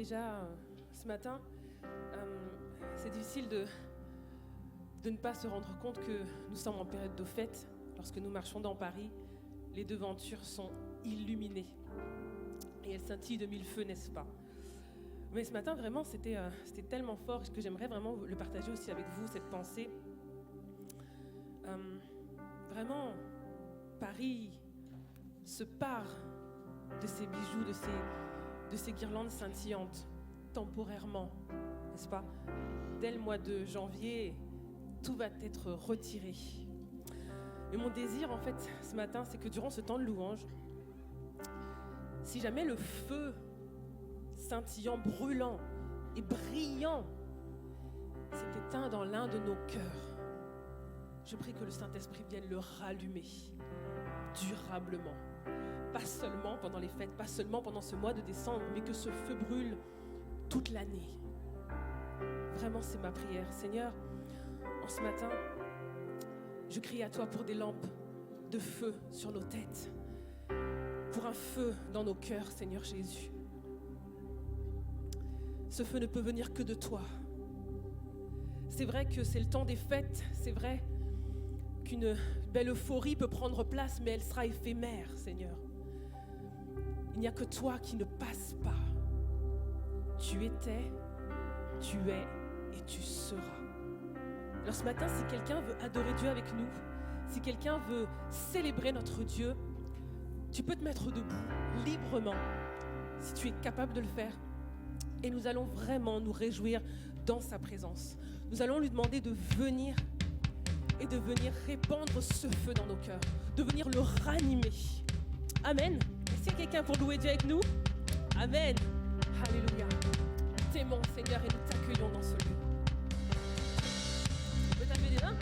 déjà ce matin, c'est difficile de ne pas se rendre compte que nous sommes en période de fête. Lorsque nous marchons dans Paris, les devantures sont illuminées et elles scintillent de mille feux, n'est-ce pas? Mais ce matin, vraiment, c'était tellement fort que j'aimerais vraiment le partager aussi avec vous, cette pensée. Vraiment, Paris se part de ses bijoux, de ses guirlandes scintillantes, temporairement, n'est-ce pas? Dès le mois de janvier, tout va être retiré. Mais mon désir, en fait, ce matin, c'est que durant ce temps de louange, si jamais le feu scintillant, brûlant et brillant s'est éteint dans l'un de nos cœurs, je prie que le Saint-Esprit vienne le rallumer durablement. Pas seulement pendant les fêtes, pas seulement pendant ce mois de décembre, mais que ce feu brûle toute l'année. Vraiment, c'est ma prière. Seigneur, en ce matin, je crie à toi pour des lampes de feu sur nos têtes, pour un feu dans nos cœurs, Seigneur Jésus. Ce feu ne peut venir que de toi. C'est vrai que c'est le temps des fêtes, c'est vrai qu'une belle euphorie peut prendre place, mais elle sera éphémère, Seigneur. Il n'y a que toi qui ne passe pas. Tu étais, tu es et tu seras. Alors ce matin, si quelqu'un veut adorer Dieu avec nous, si quelqu'un veut célébrer notre Dieu, tu peux te mettre debout librement, si tu es capable de le faire. Et nous allons vraiment nous réjouir dans sa présence. Nous allons lui demander de venir et de venir répandre ce feu dans nos cœurs, de venir le ranimer. Amen. Est-ce qu'il y a quelqu'un pour louer Dieu avec nous? Amen. Alléluia. T'aimons, Seigneur, et nous t'accueillons dans ce lieu. Tu peux taper des mains?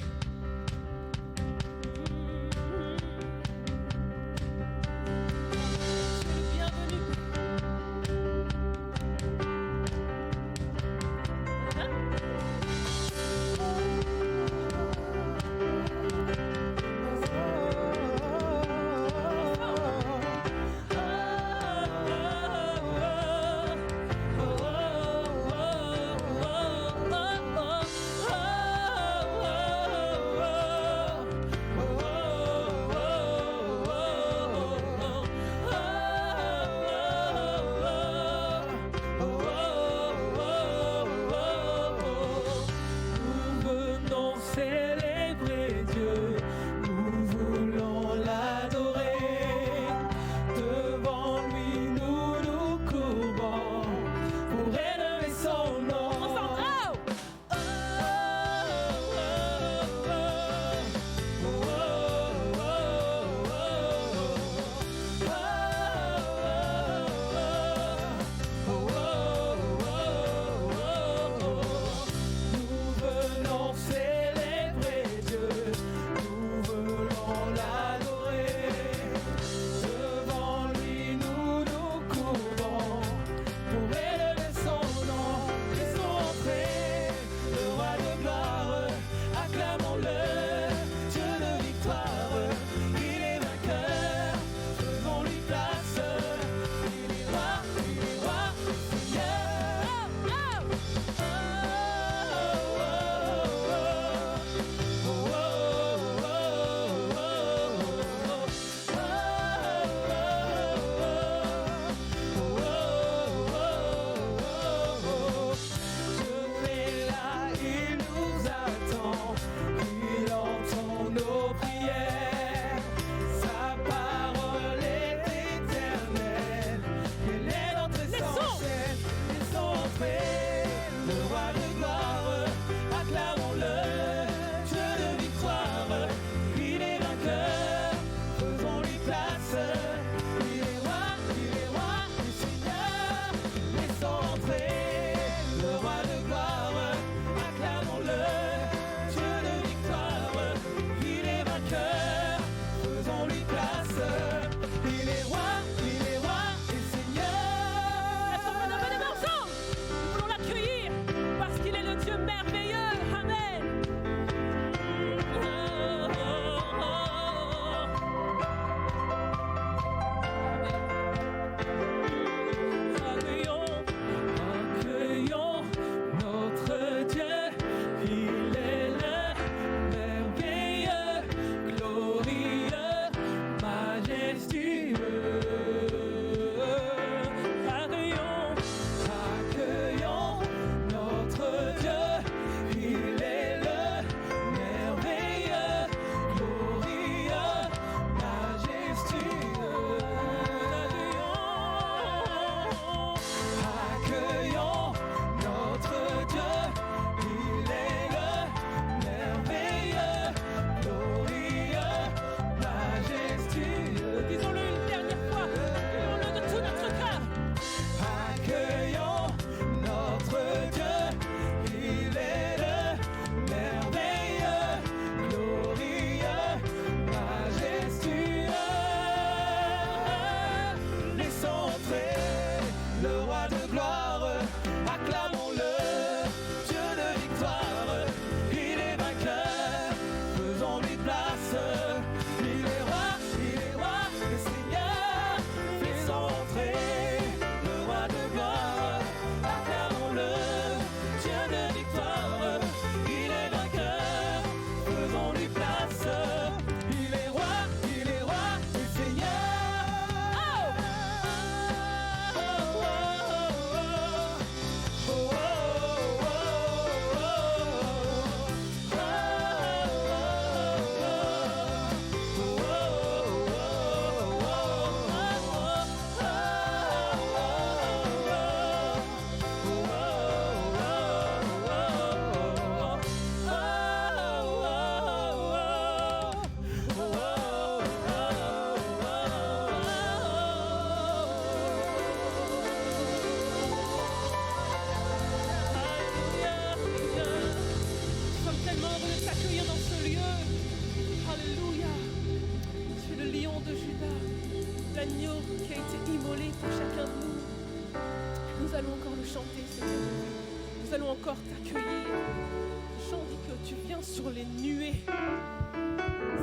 allons encore le chanter, Seigneur Jésus. Nous allons encore t'accueillir. Le chant dit que tu viens sur les nuées.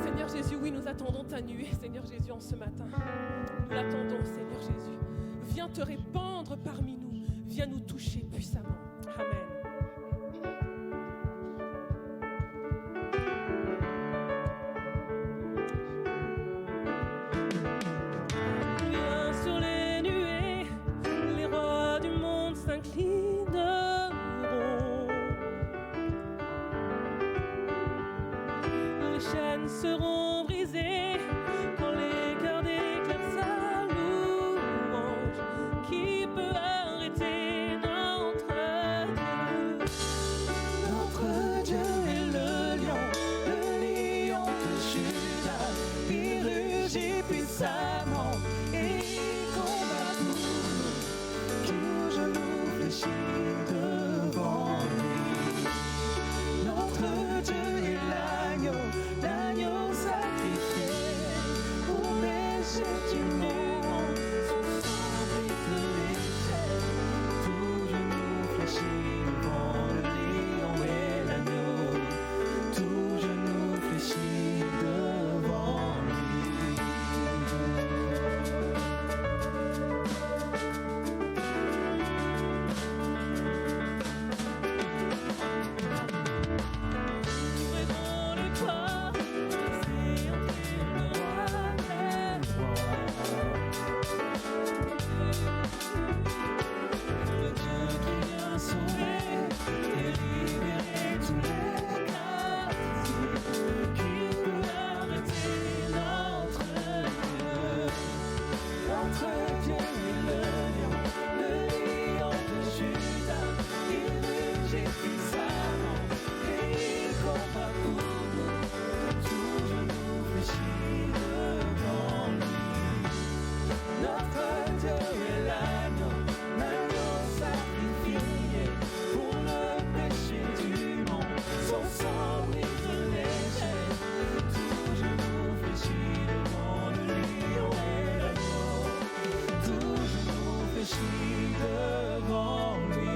Seigneur Jésus, oui, nous attendons ta nuée, Seigneur Jésus, en ce matin. Nous l'attendons, Seigneur Jésus. Viens te répandre parmi nous. Viens nous toucher puissamment. Amen. Seront brisés quand les cœurs déclarent sa louange. Qui peut arrêter notre Dieu? Notre Dieu est le lion de Juda. Il rugit puissamment et il combat pour nous. Tout genou fléchit devant lui. Notre Dieu est l'agneau. L'agneau sacrifié pour lécher du monde, son sang brise les chaînes, tout genou fléchit devant le lion et l'agneau, tout genou fléchit devant lui.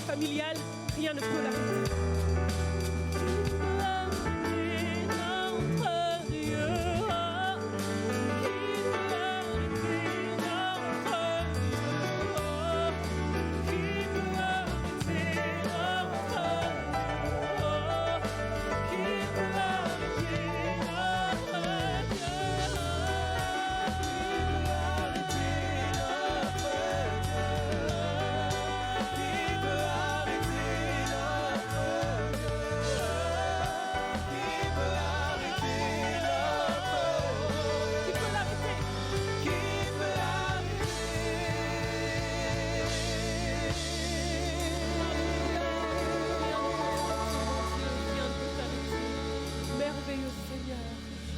familiale, rien ne peut l'arrêter. Qui peut arrêter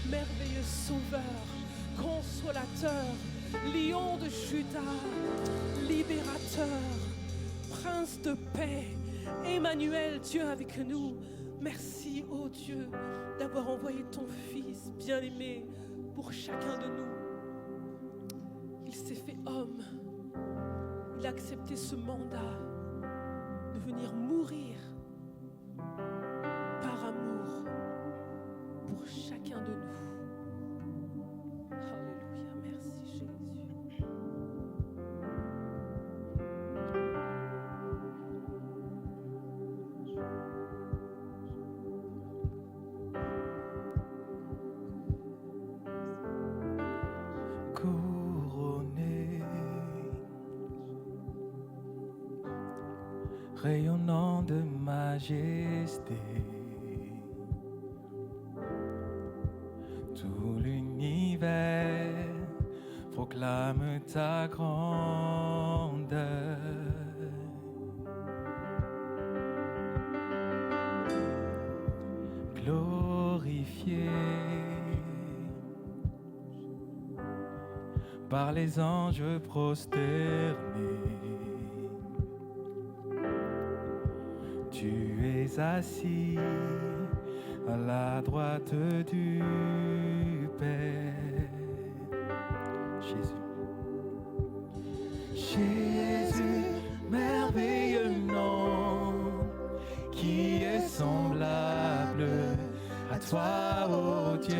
merveilleux sauveur, consolateur, lion de Juda, libérateur, prince de paix, Emmanuel, Dieu avec nous. Merci, ô Dieu, d'avoir envoyé ton Fils bien-aimé pour chacun de nous. Il s'est fait homme. Il a accepté ce mandat de venir mourir par amour pour chacun de nous. Alléluia, merci Jésus. Couronné, rayonnant de majesté, tout l'univers proclame ta grandeur. Glorifié par les anges prosternés, tu es assis à la droite du Père. Jésus, Jésus, merveilleux nom, qui est semblable à toi, ô Dieu.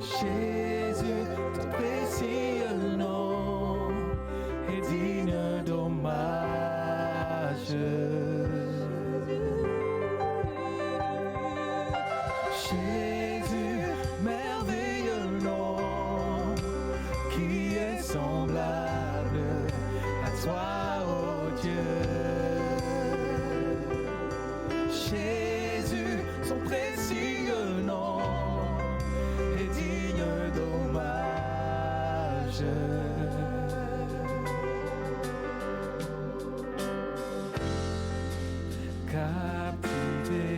Jésus, ton précieux nom est digne d'hommage. Jésus, merveilleux nom, qui est semblable à toi, ô Dieu. Jésus, son précieux nom est digne d'hommage. Captivé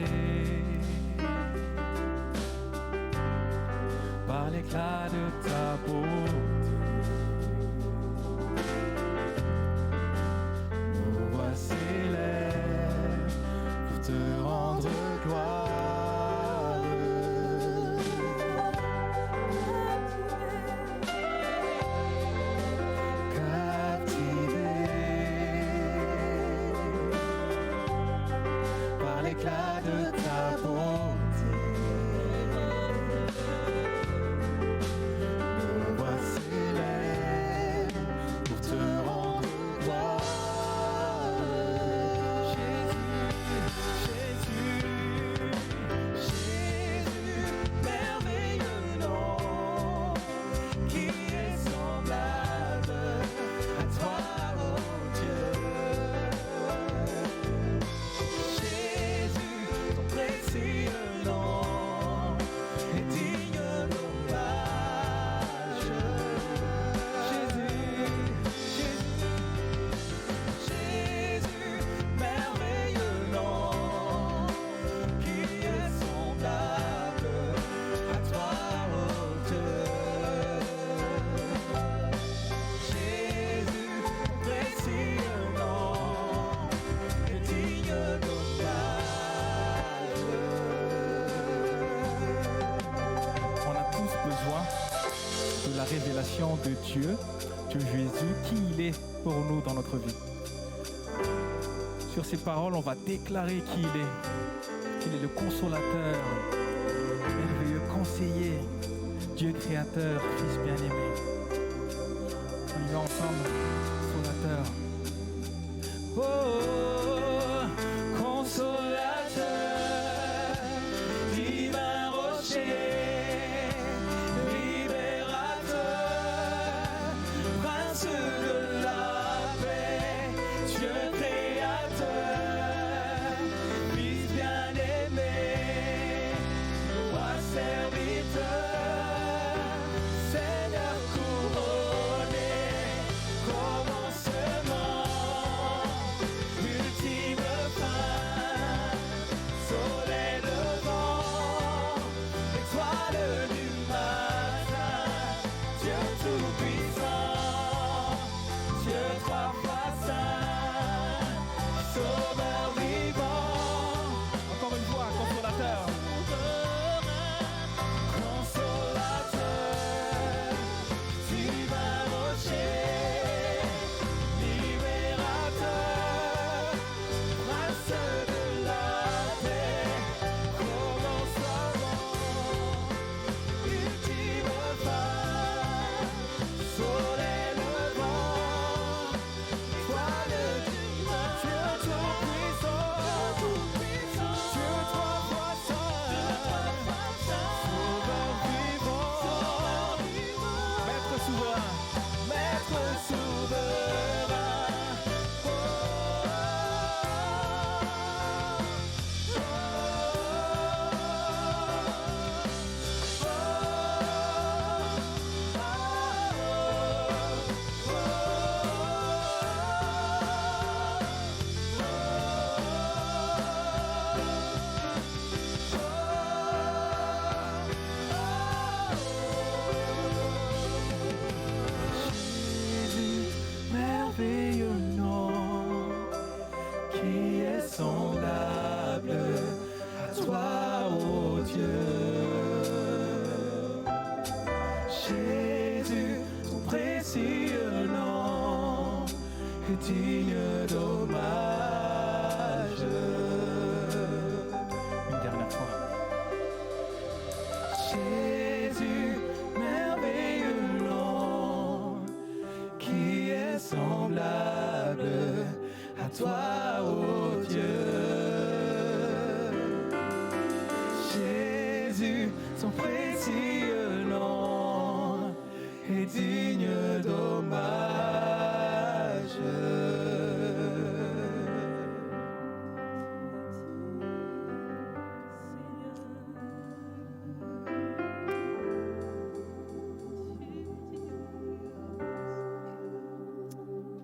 par l'éclat de ta beauté, nos voix s'élèvent pour te rendre gloire. Captivé par l'éclat de ta bonté, nos voix s'élèvent pour te rendre gloire. Jésus, Jésus, merveilleux nom, qui est semblable à toi, ô Dieu. Jésus, ton précieux nom est digne d'hommage. Jésus, merveilleux nom, qui est semblable à toi, ô Dieu. Jésus, ton précieux nom est digne d'hommage. On a tous besoin de la révélation de Dieu, de Jésus, qui il est pour nous dans notre vie. Sur ces paroles, on va déclarer qui il est. Qu'il est le consolateur, merveilleux conseiller, Dieu créateur, Fils bien-aimé. On y va ensemble, consolateur. Oh, consolateur, divin rocher, libérateur, prince de la paix, Dieu créateur, Fils bien-aimé, roi serviteur, Seigneur couronné, commencement Jésus, ton précieux nom est digne d'hommage. Une dernière fois. Jésus, merveilleux nom, qui est semblable à toi, ô Dieu. Jésus, son précieux nom est digne d'hommage.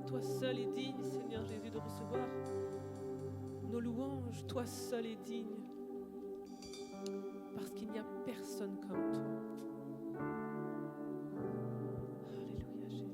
Toi seul est digne, Seigneur Jésus, de recevoir nos louanges. Toi seul est digne. Parce qu'il n'y a personne comme toi. Alléluia, Jésus.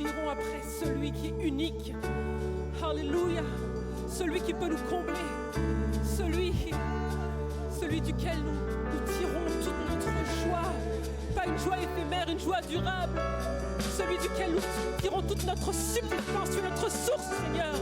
soupirons après celui qui est unique. Alléluia. Celui qui peut nous combler. Celui duquel nous tirons toute notre joie. Pas une joie éphémère, une joie durable. Celui duquel nous tirons toute notre subsistance, notre source, Seigneur.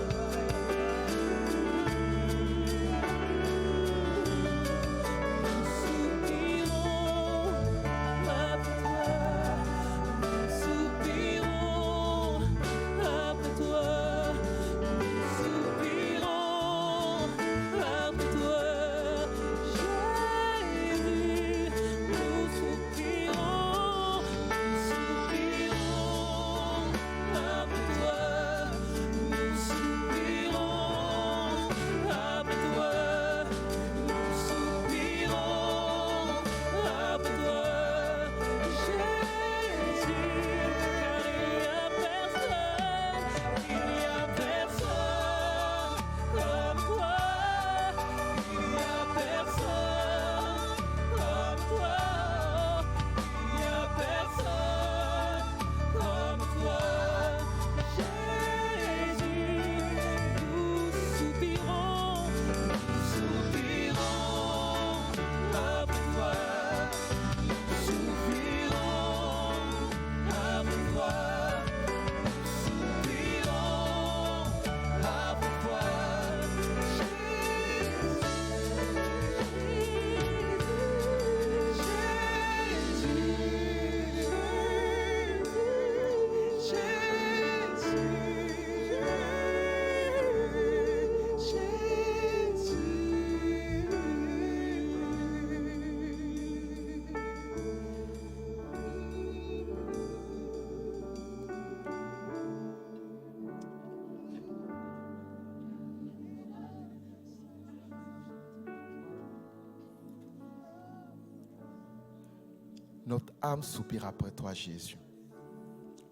Notre âme soupire après toi, Jésus.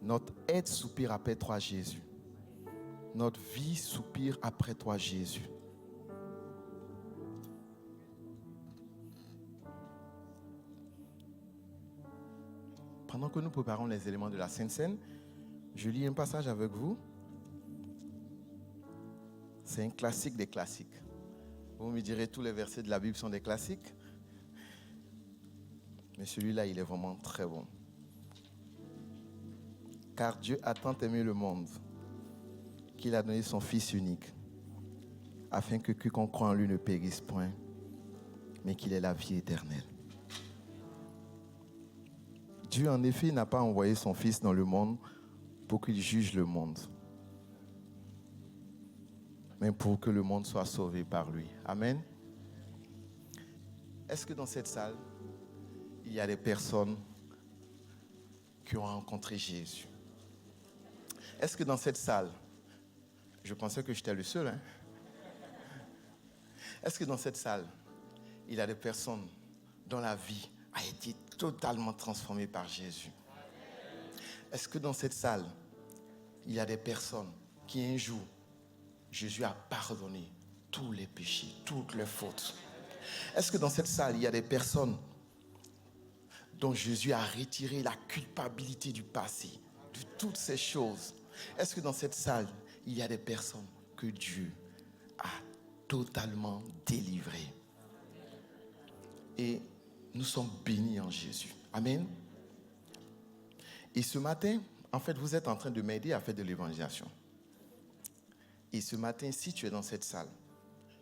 Notre aide soupire après toi, Jésus. Notre vie soupire après toi, Jésus. Pendant que nous préparons les éléments de la Sainte Seine, je lis un passage avec vous. C'est un classique des classiques. Vous me direz, tous les versets de la Bible sont des classiques. Mais celui-là, il est vraiment très bon. Car Dieu a tant aimé le monde qu'il a donné son Fils unique, afin que quiconque croit en lui ne périsse point, mais qu'il ait la vie éternelle. Dieu, en effet, n'a pas envoyé son Fils dans le monde pour qu'il juge le monde, mais pour que le monde soit sauvé par lui. Amen. Est-ce que dans cette salle, il y a des personnes qui ont rencontré Jésus? Est-ce que dans cette salle, je pensais que j'étais le seul, hein? Est-ce que dans cette salle, il y a des personnes dont la vie a été totalement transformée par Jésus? Est-ce que dans cette salle, il y a des personnes qui un jour, Jésus a pardonné tous les péchés, toutes les fautes? Est-ce que dans cette salle, il y a des personnes dont Jésus a retiré la culpabilité du passé, de toutes ces choses? Est-ce que dans cette salle, il y a des personnes que Dieu a totalement délivrées? Et nous sommes bénis en Jésus. Amen. Et ce matin, en fait, vous êtes en train de m'aider à faire de l'évangélisation. Et ce matin, si tu es dans cette salle,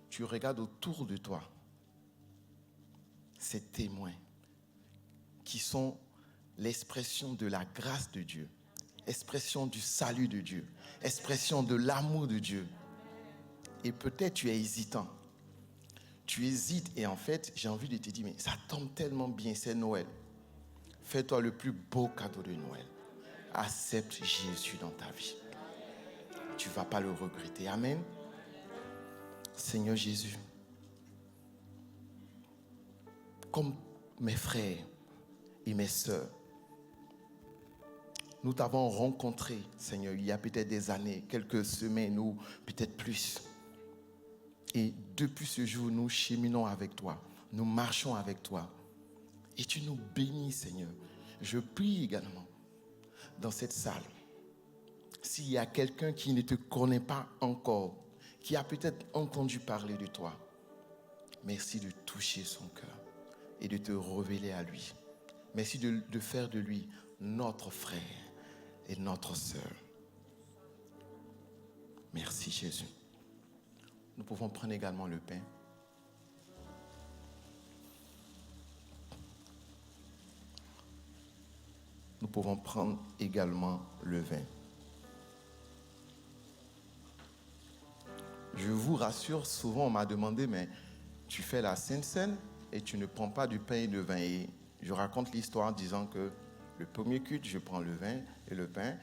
tu regardes autour de toi ces témoins qui sont l'expression de la grâce de Dieu, expression du salut de Dieu, expression de l'amour de Dieu. Et peut-être tu es hésitant. Tu hésites et en fait, j'ai envie de te dire, mais ça tombe tellement bien, c'est Noël. Fais-toi le plus beau cadeau de Noël. Accepte Jésus dans ta vie. Tu ne vas pas le regretter. Amen. Seigneur Jésus, comme mes frères et mes sœurs, nous t'avons rencontré, Seigneur, il y a peut-être des années, quelques semaines ou peut-être plus. Et depuis ce jour, nous cheminons avec toi, nous marchons avec toi. Et tu nous bénis, Seigneur. Je prie également dans cette salle S'il y a quelqu'un qui ne te connaît pas encore, qui a peut-être entendu parler de toi, merci de toucher son cœur et de te révéler à lui. Merci de faire de lui notre frère et notre sœur. Merci Jésus. Nous pouvons prendre également le pain. Nous pouvons prendre également le vin. Je vous rassure, souvent on m'a demandé, mais tu fais la Sainte Seine et tu ne prends pas du pain et du vin. Et je raconte l'histoire en disant que le premier culte, je prends le vin et le pain.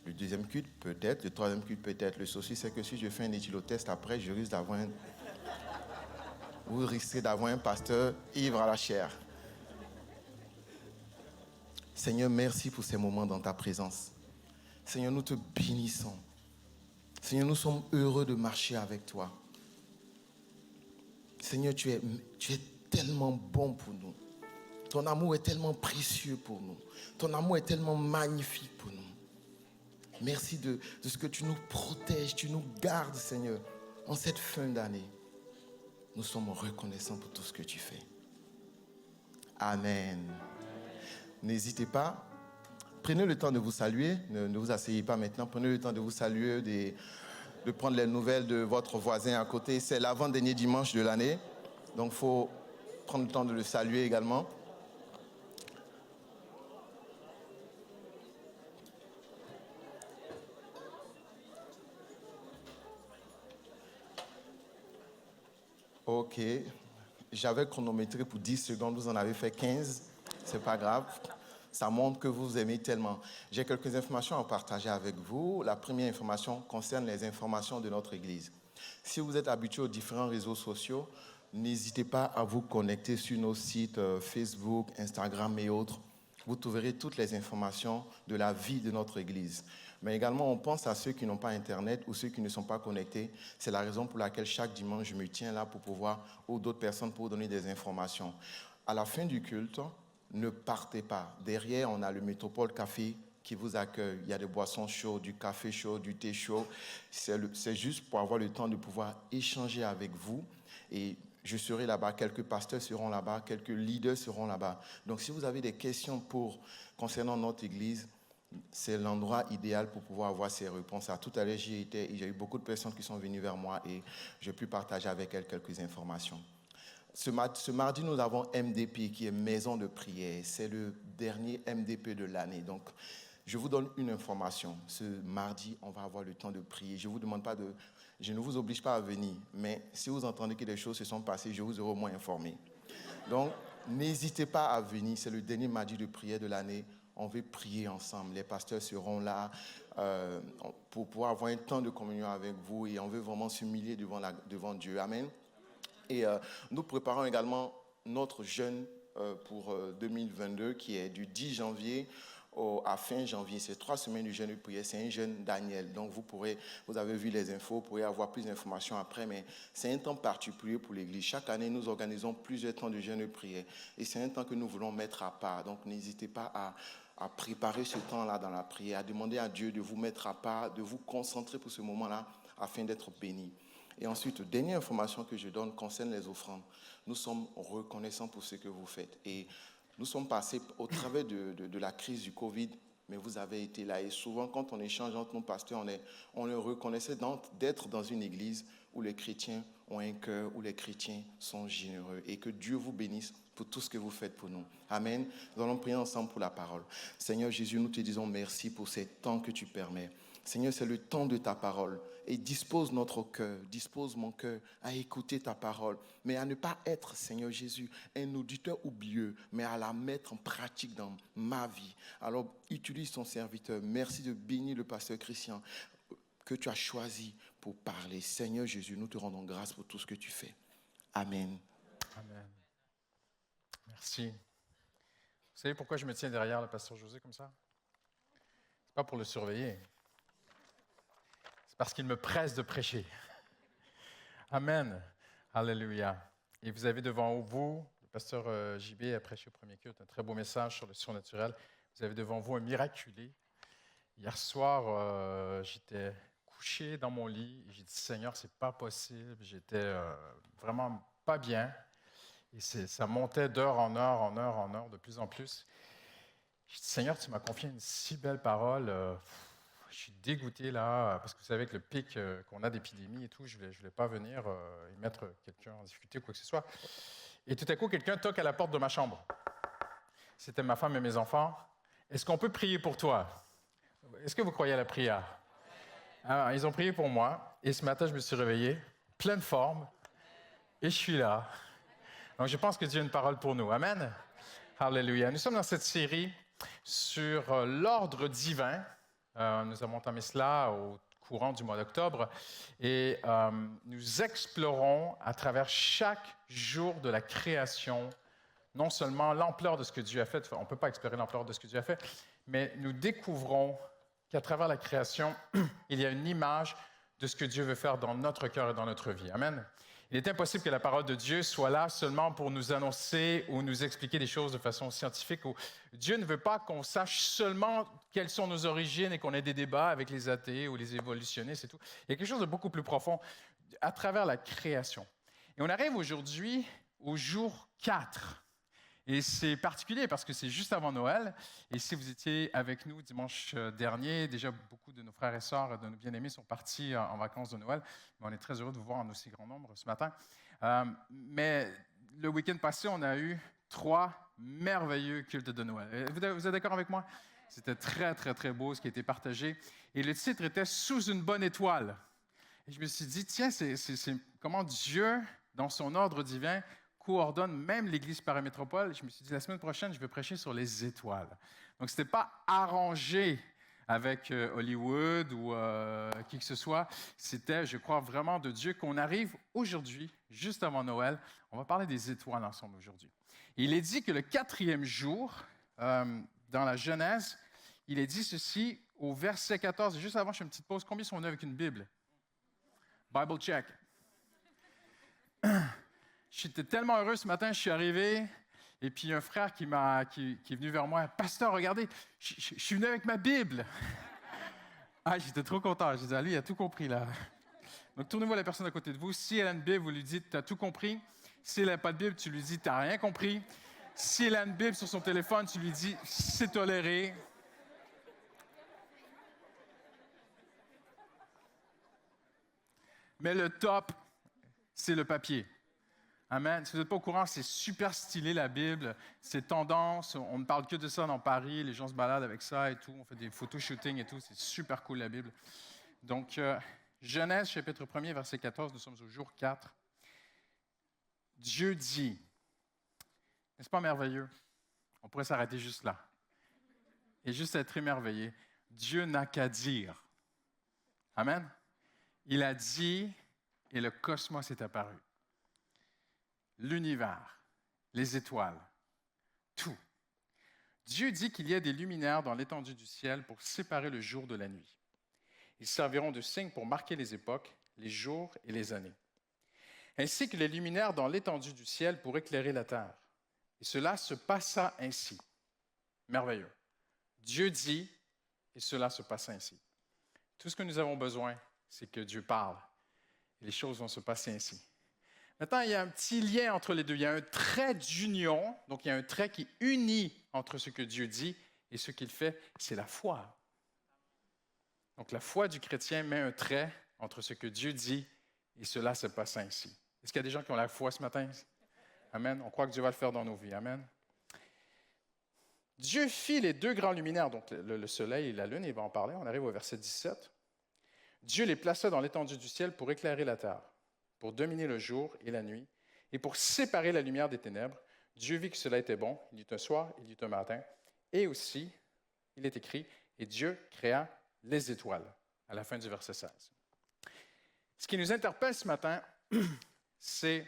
Le deuxième culte, peut-être. Le troisième culte, peut-être. Le souci, c'est que si je fais un éthylotest après, je risque d'avoir Vous risquez d'avoir un pasteur ivre à la chair. Seigneur, merci pour ces moments dans ta présence. Seigneur, nous te bénissons. Seigneur, nous sommes heureux de marcher avec toi. Seigneur, tu es tellement bon pour nous. Ton amour est tellement précieux pour nous. Ton amour est tellement magnifique pour nous. Merci de ce que tu nous protèges, tu nous gardes, Seigneur, en cette fin d'année. Nous sommes reconnaissants pour tout ce que tu fais. Amen. N'hésitez pas. Prenez le temps de vous saluer. Ne vous asseyez pas maintenant. Prenez le temps de vous saluer, de prendre les nouvelles de votre voisin à côté. C'est l'avant-dernier dimanche de l'année. Donc, il faut prendre le temps de le saluer également. Ok. J'avais chronométré pour 10 secondes. Vous en avez fait 15. C'est pas grave. Ça montre que vous aimez tellement. J'ai quelques informations à partager avec vous. La première information concerne les informations de notre Église. Si vous êtes habitué aux différents réseaux sociaux, n'hésitez pas à vous connecter sur nos sites Facebook, Instagram et autres. Vous trouverez toutes les informations de la vie de notre Église. Mais également, on pense à ceux qui n'ont pas Internet ou ceux qui ne sont pas connectés. C'est la raison pour laquelle chaque dimanche, je me tiens là pour pouvoir, ou d'autres personnes pour vous donner des informations. À la fin du culte, ne partez pas. Derrière, on a le Métropole Café qui vous accueille. Il y a des boissons chaudes, du café chaud, du thé chaud. C'est juste pour avoir le temps de pouvoir échanger avec vous. Et je serai là-bas, quelques pasteurs seront là-bas, quelques leaders seront là-bas. Donc, si vous avez des questions concernant notre Église, c'est l'endroit idéal pour pouvoir avoir ces réponses. Tout à l'heure, j'y étais, il y a eu beaucoup de personnes qui sont venues vers moi et j'ai pu partager avec elles quelques informations. Ce mardi, nous avons MDP, qui est Maison de prière. C'est le dernier MDP de l'année. Donc, je vous donne une information. Ce mardi, on va avoir le temps de prier. Je ne vous oblige pas à venir, mais si vous entendez que des choses se sont passées, je vous aurai au moins informé. Donc, n'hésitez pas à venir. C'est le dernier mardi de prière de l'année. On veut prier ensemble. Les pasteurs seront là pour pouvoir avoir un temps de communion avec vous et on veut vraiment s'humilier devant Dieu. Amen. Et nous préparons également notre jeûne pour 2022 qui est du 10 janvier à fin janvier. C'est 3 semaines de jeûne de prière. C'est un jeûne Daniel. Donc vous avez vu les infos, vous pourrez avoir plus d'informations après, mais c'est un temps particulier pour l'Église. Chaque année, nous organisons plusieurs temps de jeûne de prière. Et c'est un temps que nous voulons mettre à part. Donc n'hésitez pas à préparer ce temps-là dans la prière, à demander à Dieu de vous mettre à part, de vous concentrer pour ce moment-là afin d'être béni. Et ensuite, dernière information que je donne concerne les offrandes. Nous sommes reconnaissants pour ce que vous faites. Et nous sommes passés au travers de la crise du Covid, mais vous avez été là. Et souvent, quand on échange entre nos pasteurs, on le reconnaissait d'être dans une église où les chrétiens ont un cœur, où les chrétiens sont généreux. Et que Dieu vous bénisse pour tout ce que vous faites pour nous. Amen. Nous allons prier ensemble pour la parole. Seigneur Jésus, nous te disons merci pour ces temps que tu permets. Seigneur, c'est le temps de ta parole. Et dispose notre cœur, dispose mon cœur à écouter ta parole, mais à ne pas être, Seigneur Jésus, un auditeur oublieux, mais à la mettre en pratique dans ma vie. Alors, utilise ton serviteur. Merci de bénir le pasteur Christian que tu as choisi pour parler. Seigneur Jésus, nous te rendons grâce pour tout ce que tu fais. Amen. Amen. Merci. Vous savez pourquoi je me tiens derrière le pasteur José comme ça? C'est pas pour le surveiller. Parce qu'il me presse de prêcher. Amen. Alléluia. Et vous avez devant vous, le pasteur JB a prêché au premier culte, un très beau message sur le surnaturel. Vous avez devant vous un miraculé Hier soir, j'étais couché dans mon lit et j'ai dit, Seigneur, c'est pas possible. J'étais vraiment pas bien. Et ça montait d'heure en heure, de plus en plus. J'ai dit, Seigneur, tu m'as confié une si belle parole. Je suis dégoûté là, parce que vous savez, avec le pic qu'on a d'épidémie et tout, je voulais pas venir y mettre quelqu'un en difficulté ou quoi que ce soit. Et tout à coup, quelqu'un toque à la porte de ma chambre. C'était ma femme et mes enfants. Est-ce qu'on peut prier pour toi? Est-ce que vous croyez à la prière? Alors, ils ont prié pour moi. Et ce matin, je me suis réveillé, pleine forme. Et je suis là. Donc, je pense que Dieu a une parole pour nous. Amen. Alléluia. Nous sommes dans cette série sur l'ordre divin. Nous avons entamé cela au courant du mois d'octobre. Et nous explorons à travers chaque jour de la création non seulement l'ampleur de ce que Dieu a fait, on ne peut pas explorer l'ampleur de ce que Dieu a fait, mais nous découvrons qu'à travers la création, il y a une image de ce que Dieu veut faire dans notre cœur et dans notre vie. Amen. Il est impossible que la parole de Dieu soit là seulement pour nous annoncer ou nous expliquer des choses de façon scientifique. Dieu ne veut pas qu'on sache seulement quelles sont nos origines et qu'on ait des débats avec les athées ou les évolutionnistes et tout. Il y a quelque chose de beaucoup plus profond à travers la création. Et on arrive aujourd'hui au jour 4. Et c'est particulier parce que c'est juste avant Noël. Et si vous étiez avec nous dimanche dernier, déjà beaucoup de nos frères et sœurs, de nos bien-aimés sont partis en vacances de Noël. Mais on est très heureux de vous voir en aussi grand nombre ce matin. Mais le week-end passé, on a eu 3 merveilleux cultes de Noël. Vous êtes d'accord avec moi? C'était très, très, très beau ce qui a été partagé. Et le titre était « Sous une bonne étoile ». Et je me suis dit, tiens, c'est comment Dieu, dans son ordre divin, coordonne même l'Église Paramétropole. Je me suis dit, la semaine prochaine, je vais prêcher sur les étoiles. Donc, ce n'était pas arrangé avec Hollywood ou qui que ce soit. C'était, je crois, vraiment de Dieu qu'on arrive aujourd'hui, juste avant Noël. On va parler des étoiles ensemble aujourd'hui. Il est dit que le 4e jour, dans la Genèse, il est dit ceci au verset 14. Juste avant, je fais une petite pause. Combien sont venus avec une Bible? Bible check. J'étais tellement heureux ce matin, je suis arrivé, et puis un frère qui est venu vers moi. « Pasteur, regardez, je suis venu avec ma Bible. » Ah, j'étais trop content. J'ai dit, ah, lui, il a tout compris là. Donc, tournez-vous à la personne à côté de vous. Si elle a une Bible, vous lui dites, tu as tout compris. Si elle n'a pas de Bible, tu lui dis, tu n'as rien compris. Si elle a une Bible sur son téléphone, tu lui dis, c'est toléré. Mais le top, c'est le papier. Amen. Si vous n'êtes pas au courant, c'est super stylé la Bible. C'est tendance. On ne parle que de ça dans Paris. Les gens se baladent avec ça et tout. On fait des photoshootings et tout. C'est super cool la Bible. Donc, Genèse, chapitre 1er, verset 14. Nous sommes au jour 4. Dieu dit. N'est-ce pas merveilleux? On pourrait s'arrêter juste là. Et juste être émerveillé. Dieu n'a qu'à dire. Amen. Il a dit et le cosmos est apparu. L'univers, les étoiles, tout. Dieu dit qu'il y a des luminaires dans l'étendue du ciel pour séparer le jour de la nuit. Ils serviront de signe pour marquer les époques, les jours et les années. Ainsi que les luminaires dans l'étendue du ciel pour éclairer la terre. Et cela se passa ainsi. Merveilleux. Dieu dit et cela se passa ainsi. Tout ce que nous avons besoin, c'est que Dieu parle. Et les choses vont se passer ainsi. Maintenant, il y a un petit lien entre les deux. Il y a un trait d'union, donc il y a un trait qui unit entre ce que Dieu dit et ce qu'il fait, c'est la foi. Donc la foi du chrétien met un trait entre ce que Dieu dit et cela se passe ainsi. Est-ce qu'il y a des gens qui ont la foi ce matin? Amen. On croit que Dieu va le faire dans nos vies. Amen. Dieu fit les 2 grands luminaires, donc le soleil et la lune, il va en parler. On arrive au verset 17. Dieu les plaça dans l'étendue du ciel pour éclairer la terre, pour dominer le jour et la nuit, et pour séparer la lumière des ténèbres. Dieu vit que cela était bon. Il y eut un soir, il y eut un matin. Et aussi, il est écrit, et Dieu créa les étoiles, à la fin du verset 16. Ce qui nous interpelle ce matin, c'est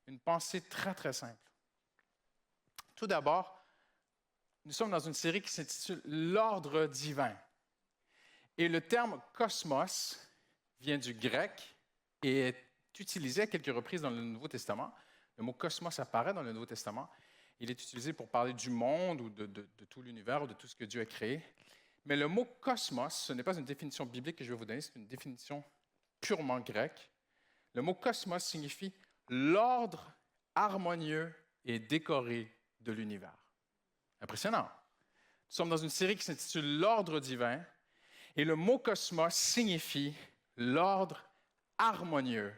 une pensée très, très simple. Tout d'abord, nous sommes dans une série qui s'intitule « L'ordre divin ». Et le terme « cosmos » vient du grec et est utilisé à quelques reprises dans le Nouveau Testament. Le mot « cosmos » apparaît dans le Nouveau Testament. Il est utilisé pour parler du monde ou de tout l'univers ou de tout ce que Dieu a créé. Mais le mot cosmos, ce n'est pas une définition biblique que je vais vous donner, c'est une définition purement grecque. Le mot cosmos signifie l'ordre harmonieux et décoré de l'univers. Impressionnant. Nous sommes dans une série qui s'intitule L'ordre divin, et le mot cosmos signifie l'ordre harmonieux.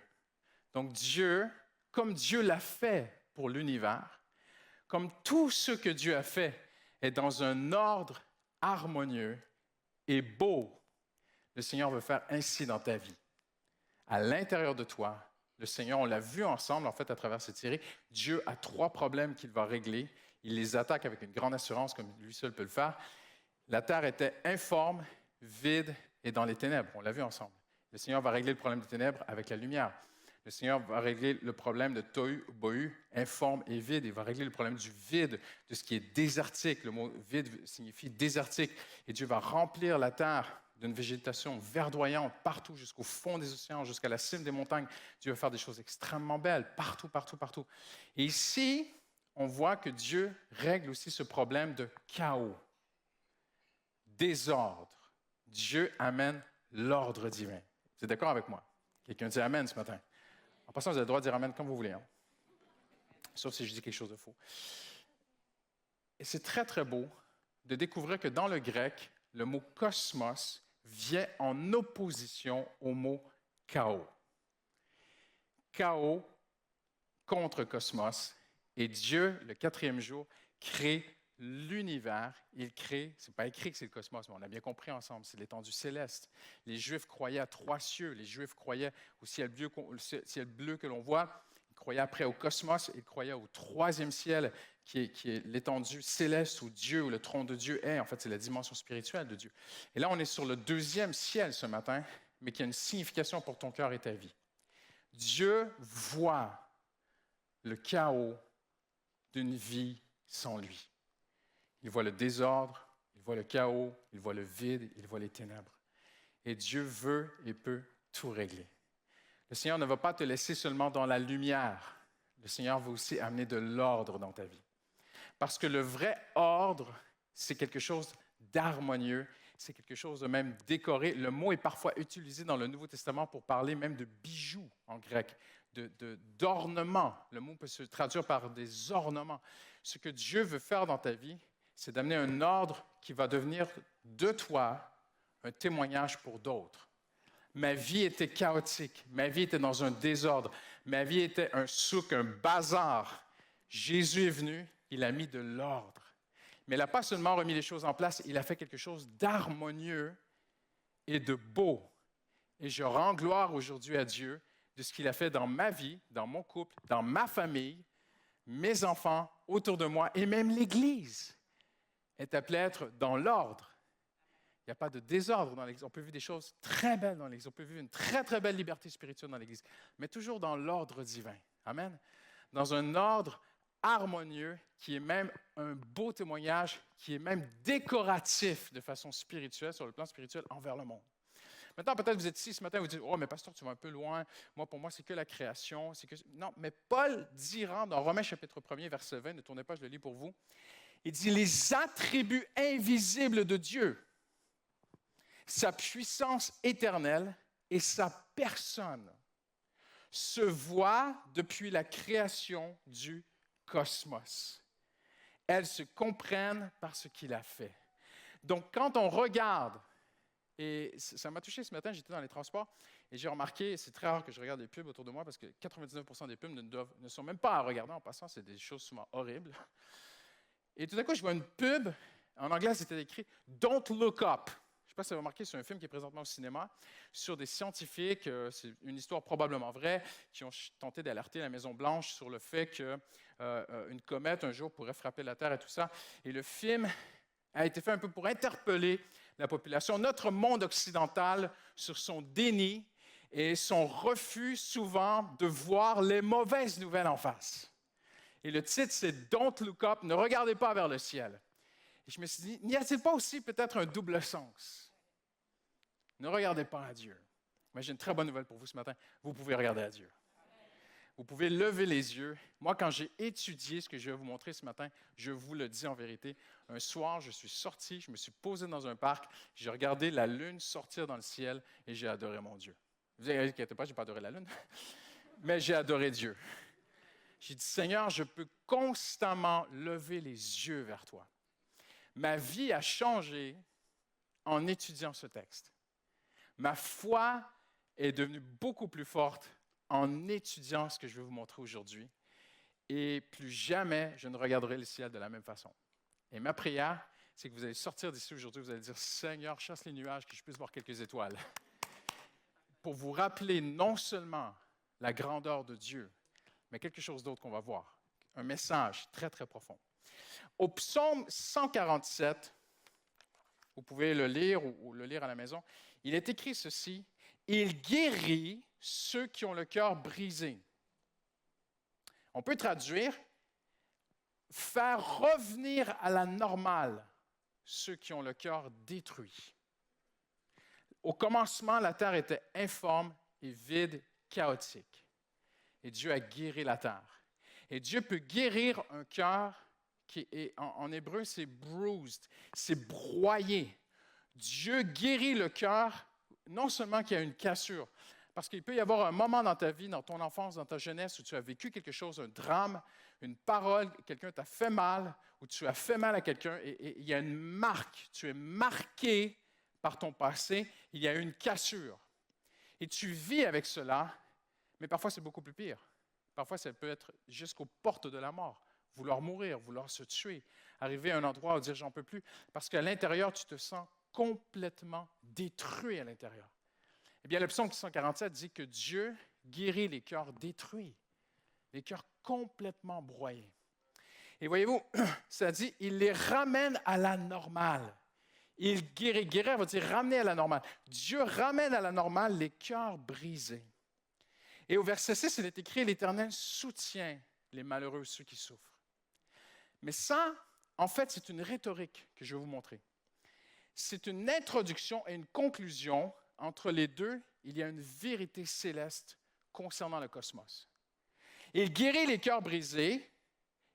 Donc Dieu, comme Dieu l'a fait pour l'univers, comme tout ce que Dieu a fait est dans un ordre harmonieux et beau, le Seigneur veut faire ainsi dans ta vie. À l'intérieur de toi, le Seigneur, on l'a vu ensemble, en fait, à travers cette série, Dieu a 3 problèmes qu'il va régler. Il les attaque avec une grande assurance, comme lui seul peut le faire. La terre était informe, vide et dans les ténèbres. On l'a vu ensemble. Le Seigneur va régler le problème des ténèbres avec la lumière. Le Seigneur va régler le problème de tohu, bohu, informe et vide. Il va régler le problème du vide, de ce qui est désertique. Le mot vide signifie désertique. Et Dieu va remplir la terre d'une végétation verdoyante partout, jusqu'au fond des océans, jusqu'à la cime des montagnes. Dieu va faire des choses extrêmement belles, partout, partout, partout. Et ici, on voit que Dieu règle aussi ce problème de chaos, désordre. Dieu amène l'ordre divin. Vous êtes d'accord avec moi? Quelqu'un dit Amen ce matin. En passant, vous avez le droit de dire Amen comme vous voulez. Hein? Sauf si je dis quelque chose de faux. Et c'est très, très beau de découvrir que dans le grec, le mot cosmos vient en opposition au mot chaos. Chaos contre cosmos. Et Dieu, le 4e jour, crée l'univers. Il crée, ce n'est pas écrit que c'est le cosmos, mais on a bien compris ensemble, c'est l'étendue céleste. Les Juifs croyaient à 3 cieux. Les Juifs croyaient au ciel bleu que l'on voit. Ils croyaient après au cosmos. Ils croyaient au 3e ciel, qui est l'étendue céleste où Dieu, où le trône de Dieu est. En fait, c'est la dimension spirituelle de Dieu. Et là, on est sur le 2e ciel ce matin, mais qui a une signification pour ton cœur et ta vie. Dieu voit le chaos d'une vie sans lui. Il voit le désordre, il voit le chaos, il voit le vide, il voit les ténèbres. Et Dieu veut et peut tout régler. Le Seigneur ne va pas te laisser seulement dans la lumière. Le Seigneur veut aussi amener de l'ordre dans ta vie. Parce que le vrai ordre, c'est quelque chose d'harmonieux, c'est quelque chose de même décoré. Le mot est parfois utilisé dans le Nouveau Testament pour parler même de bijoux en grec, d'ornements. Le mot peut se traduire par des ornements. Ce que Dieu veut faire dans ta vie, c'est d'amener un ordre qui va devenir de toi un témoignage pour d'autres. Ma vie était chaotique, ma vie était dans un désordre, ma vie était un souk, un bazar. Jésus est venu, il a mis de l'ordre. Mais il n'a pas seulement remis les choses en place, il a fait quelque chose d'harmonieux et de beau. Et je rends gloire aujourd'hui à Dieu de ce qu'il a fait dans ma vie, dans mon couple, dans ma famille, mes enfants, autour de moi, et même l'Église est appelée à être dans l'ordre. Il n'y a pas de désordre dans l'Église. On peut vivre des choses très belles dans l'Église. On peut vivre une très, très belle liberté spirituelle dans l'Église, mais toujours dans l'ordre divin. Amen. Dans un ordre harmonieux qui est même un beau témoignage, qui est même décoratif de façon spirituelle, sur le plan spirituel, envers le monde. Maintenant, peut-être vous êtes ici ce matin et vous dites « Oh, mais pasteur, tu vas un peu loin. Moi, pour moi, c'est que la création. » Non, mais Paul dira dans Romains chapitre 1er, verset 20, ne tournez pas, je le lis pour vous, il dit « Les attributs invisibles de Dieu, sa puissance éternelle et sa personne se voient depuis la création du cosmos. Elles se comprennent par ce qu'il a fait. » Donc, quand on regarde, et ça m'a touché ce matin, j'étais dans les transports et j'ai remarqué, c'est très rare que je regarde des pubs autour de moi parce que 99% des pubs ne sont même pas à regarder en passant, c'est des choses souvent horribles. Et tout à coup, je vois une pub, en anglais, c'était écrit « Don't look up ». Je ne sais pas si vous avez remarqué, c'est un film qui est présentement au cinéma sur des scientifiques, c'est une histoire probablement vraie, qui ont tenté d'alerter la Maison-Blanche sur le fait qu'une comète un jour pourrait frapper la Terre et tout ça. Et le film a été fait un peu pour interpeller la population, notre monde occidental, sur son déni et son refus souvent de voir les mauvaises nouvelles en face. Et le titre, c'est « Don't look up », ne regardez pas vers le ciel. Et je me suis dit, n'y a-t-il pas aussi peut-être un double sens? Ne regardez pas à Dieu. Mais j'ai une très bonne nouvelle pour vous ce matin. Vous pouvez regarder à Dieu. Vous pouvez lever les yeux. Moi, quand j'ai étudié ce que je vais vous montrer ce matin, je vous le dis en vérité, un soir, je suis sorti, je me suis posé dans un parc, j'ai regardé la lune sortir dans le ciel et j'ai adoré mon Dieu. Vous inquiétez pas, je n'ai pas adoré la lune, mais j'ai adoré Dieu. J'ai dit, Seigneur, je peux constamment lever les yeux vers toi. Ma vie a changé en étudiant ce texte. Ma foi est devenue beaucoup plus forte en étudiant ce que je vais vous montrer aujourd'hui. Et plus jamais, je ne regarderai le ciel de la même façon. Et ma prière, c'est que vous allez sortir d'ici aujourd'hui, vous allez dire, Seigneur, chasse les nuages, que je puisse voir quelques étoiles. Pour vous rappeler non seulement la grandeur de Dieu, mais quelque chose d'autre qu'on va voir. Un message très, très profond. Au psaume 147, vous pouvez le lire ou le lire à la maison, il est écrit ceci, « Il guérit ceux qui ont le cœur brisé. » On peut traduire « faire revenir à la normale ceux qui ont le cœur détruit. » Au commencement, la terre était informe et vide, chaotique. Et Dieu a guéri la terre. Et Dieu peut guérir un cœur qui est, en hébreu, c'est bruised, c'est broyé. Dieu guérit le cœur, non seulement qu'il y a une cassure, parce qu'il peut y avoir un moment dans ta vie, dans ton enfance, dans ta jeunesse, où tu as vécu quelque chose, un drame, une parole, quelqu'un t'a fait mal, ou tu as fait mal à quelqu'un, et il y a une marque, tu es marqué par ton passé, il y a une cassure. Et tu vis avec cela, mais parfois c'est beaucoup plus pire. Parfois ça peut être jusqu'aux portes de la mort, vouloir mourir, vouloir se tuer, arriver à un endroit où dire j'en peux plus, parce qu'à l'intérieur tu te sens complètement détruit à l'intérieur. Eh bien, le psaume 147 dit que Dieu guérit les cœurs détruits, les cœurs complètement broyés. Et voyez-vous, ça dit, il les ramène à la normale. Il guérit. Guérir veut dire ramener à la normale. Dieu ramène à la normale les cœurs brisés. Et au verset 6, il est écrit, l'Éternel soutient les malheureux, ceux qui souffrent. Mais ça, en fait, c'est une rhétorique que je vais vous montrer. C'est une introduction et une conclusion. Entre les deux, il y a une vérité céleste concernant le cosmos. Il guérit les cœurs brisés,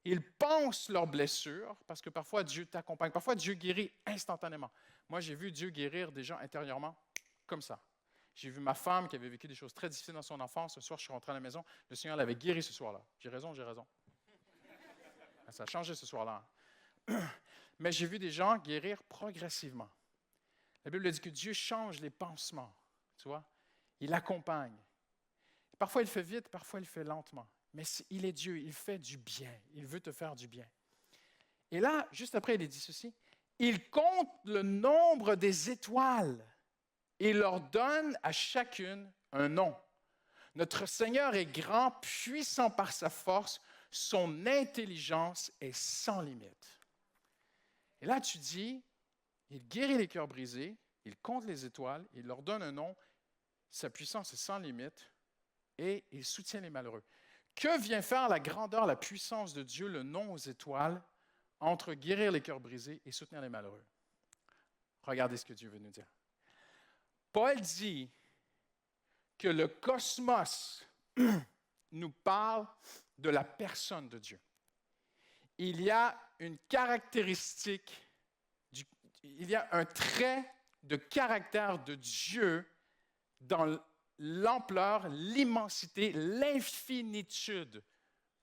il pense leurs blessures, parce que parfois Dieu t'accompagne, parfois Dieu guérit instantanément. Moi, j'ai vu Dieu guérir des gens intérieurement comme ça. J'ai vu ma femme qui avait vécu des choses très difficiles dans son enfance. Ce soir, je suis rentré à la maison, le Seigneur l'avait guérie ce soir-là. J'ai raison, j'ai raison. Ça a changé ce soir-là. Mais j'ai vu des gens guérir progressivement. La Bible dit que Dieu change les pansements, tu vois. Il accompagne. Parfois, il fait vite, parfois, il fait lentement. Mais il est Dieu, il fait du bien. Il veut te faire du bien. Et là, juste après, il dit ceci. Il compte le nombre des étoiles et leur donne à chacune un nom. Notre Seigneur est grand, puissant par sa force. Son intelligence est sans limite. Et là, tu dis, il guérit les cœurs brisés, il compte les étoiles, il leur donne un nom, sa puissance est sans limite, et il soutient les malheureux. Que vient faire la grandeur, la puissance de Dieu, le nom aux étoiles, entre guérir les cœurs brisés et soutenir les malheureux? Regardez ce que Dieu veut nous dire. Paul dit que le cosmos nous parle de la personne de Dieu. Il y a une caractéristique, il y a un trait de caractère de Dieu dans l'ampleur, l'immensité, l'infinitude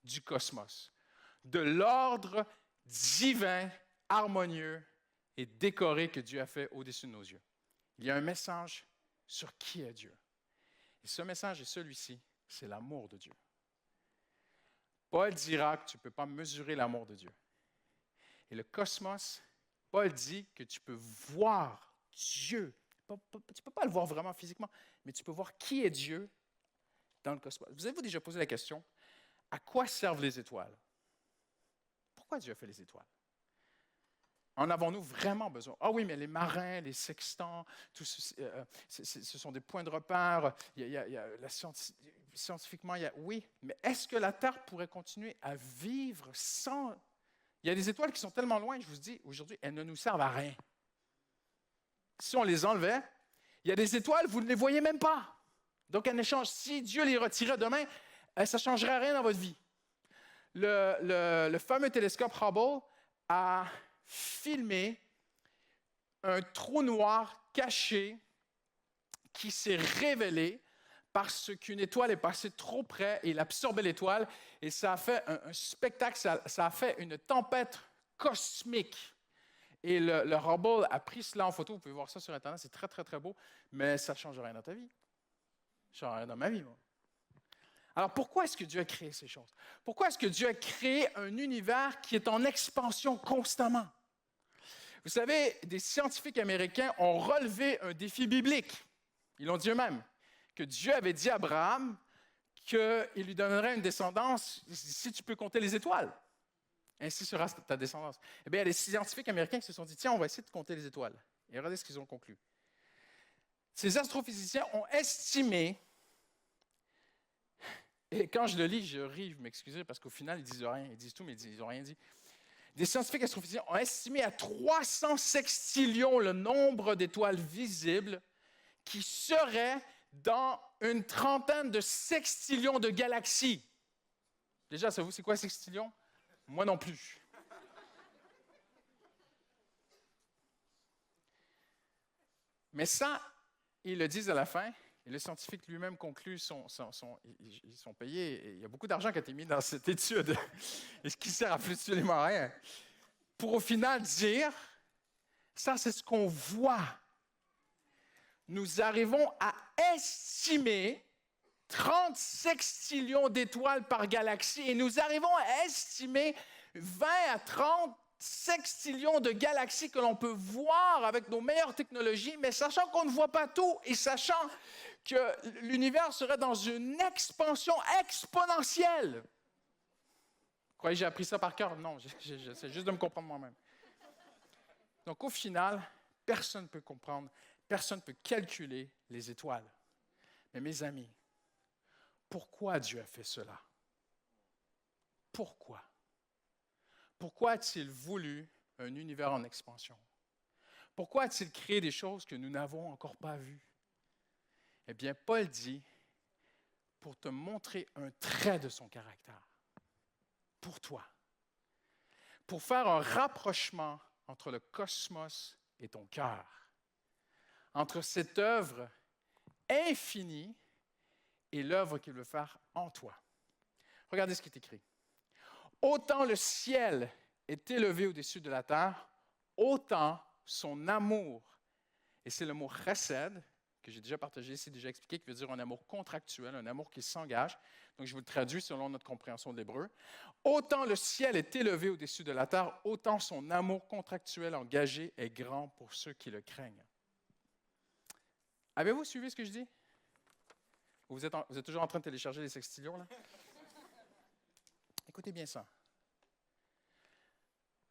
du cosmos, de l'ordre divin, harmonieux et décoré que Dieu a fait au-dessus de nos yeux. Il y a un message sur qui est Dieu. Et ce message est celui-ci, c'est l'amour de Dieu. Paul dira que tu ne peux pas mesurer l'amour de Dieu. Et le cosmos, Paul dit que tu peux voir Dieu. Tu ne peux pas le voir vraiment physiquement, mais tu peux voir qui est Dieu dans le cosmos. Vous avez-vous déjà posé la question, à quoi servent les étoiles? Pourquoi Dieu a fait les étoiles? En avons-nous vraiment besoin? Ah oui, mais les marins, les sextants, ce sont des points de repère. Scientifiquement, oui, mais est-ce que la Terre pourrait continuer à vivre sans... Il y a des étoiles qui sont tellement loin, je vous dis, aujourd'hui, elles ne nous servent à rien. Si on les enlevait, il y a des étoiles, vous ne les voyez même pas. Donc, elles ne changent. Si Dieu les retirait demain, ça ne changerait rien dans votre vie. Le fameux télescope Hubble a filmé un trou noir caché qui s'est révélé parce qu'une étoile est passée trop près et il absorbait l'étoile et ça a fait un spectacle, ça a fait une tempête cosmique. Et le Hubble a pris cela en photo, vous pouvez voir ça sur Internet, c'est très, très, très beau, mais ça ne change rien dans ta vie. Ça ne change rien dans ma vie, moi. Alors, pourquoi est-ce que Dieu a créé ces choses? Pourquoi est-ce que Dieu a créé un univers qui est en expansion constamment? Vous savez, des scientifiques américains ont relevé un défi biblique. Ils l'ont dit eux-mêmes, que Dieu avait dit à Abraham qu'il lui donnerait une descendance si tu peux compter les étoiles. Ainsi sera ta descendance. Eh bien, il y a des scientifiques américains qui se sont dit, tiens, on va essayer de compter les étoiles. Et regardez ce qu'ils ont conclu. Ces astrophysiciens ont estimé, et quand je le lis, je ris, je m'excuse, parce qu'au final, ils disent rien. Ils disent tout, mais ils n'ont rien dit. Des scientifiques astrophysiciens ont estimé à 300 sextillions le nombre d'étoiles visibles qui seraient dans une trentaine de sextillions de galaxies. Déjà, savez-vous, c'est quoi sextillion? Moi non plus. Mais ça, ils le disent à la fin, et le scientifique lui-même conclut, ils sont payés, et il y a beaucoup d'argent qui a été mis dans cette étude, et ce qui sert absolument à rien, pour au final dire, ça c'est ce qu'on voit. Nous arrivons à estimer 30 sextillions d'étoiles par galaxie, et nous arrivons à estimer 20 à 30 sextillions de galaxies que l'on peut voir avec nos meilleures technologies, mais sachant qu'on ne voit pas tout et sachant que l'univers serait dans une expansion exponentielle. Vous croyez que j'ai appris ça par cœur? Non, j'essaie juste de me comprendre moi-même. Donc au final, personne ne peut comprendre, personne ne peut calculer les étoiles. Mais mes amis, pourquoi Dieu a fait cela? Pourquoi? Pourquoi a-t-il voulu un univers en expansion? Pourquoi a-t-il créé des choses que nous n'avons encore pas vues? Eh bien, Paul dit, pour te montrer un trait de son caractère, pour toi, pour faire un rapprochement entre le cosmos et ton cœur, entre cette œuvre infinie et l'œuvre qu'il veut faire en toi. Regardez ce qui est écrit. Autant le ciel est élevé au-dessus de la terre, autant son amour, et c'est le mot chesed, que j'ai déjà partagé ici, déjà expliqué, qui veut dire un amour contractuel, un amour qui s'engage. Donc, je vous le traduis selon notre compréhension de l'hébreu. Autant le ciel est élevé au-dessus de la terre, autant son amour contractuel engagé est grand pour ceux qui le craignent. Avez-vous suivi ce que je dis? Vous êtes toujours en train de télécharger les sextillions, là? Écoutez bien ça.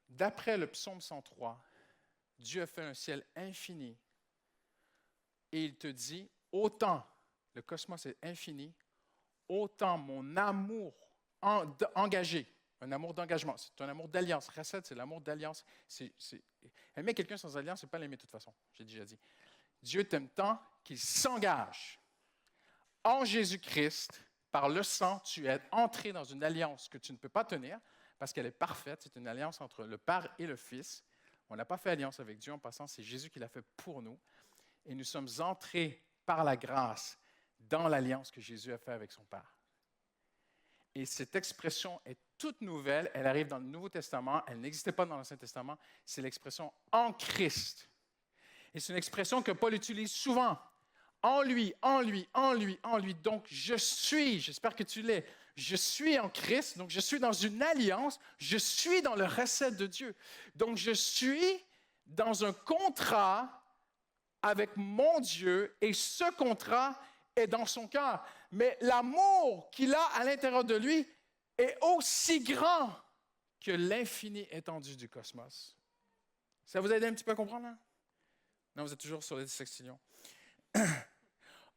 D'après le psaume 103, Dieu a fait un ciel infini et il te dit, autant le cosmos est infini, autant mon amour engagé, un amour d'engagement, c'est un amour d'alliance. Chesed, c'est l'amour d'alliance. Aimer quelqu'un sans alliance, ce n'est pas l'aimer de toute façon, j'ai déjà dit. Dieu t'aime tant qu'il s'engage en Jésus-Christ. Par le sang, tu es entré dans une alliance que tu ne peux pas tenir parce qu'elle est parfaite. C'est une alliance entre le Père et le Fils. On n'a pas fait alliance avec Dieu en passant, c'est Jésus qui l'a fait pour nous. Et nous sommes entrés par la grâce dans l'alliance que Jésus a faite avec son Père. Et cette expression est toute nouvelle. Elle arrive dans le Nouveau Testament. Elle n'existait pas dans l'Ancien Testament. C'est l'expression « en Christ ». Et c'est une expression que Paul utilise souvent. En lui, en lui, en lui, en lui. Donc, je suis, j'espère que tu l'es, je suis en Christ, donc je suis dans une alliance, je suis dans le recette de Dieu. Donc, je suis dans un contrat avec mon Dieu et ce contrat est dans son cœur. Mais l'amour qu'il a à l'intérieur de lui est aussi grand que l'infini étendue du cosmos. Ça vous aide un petit peu à comprendre, hein? Non, vous êtes toujours sur les sextillions.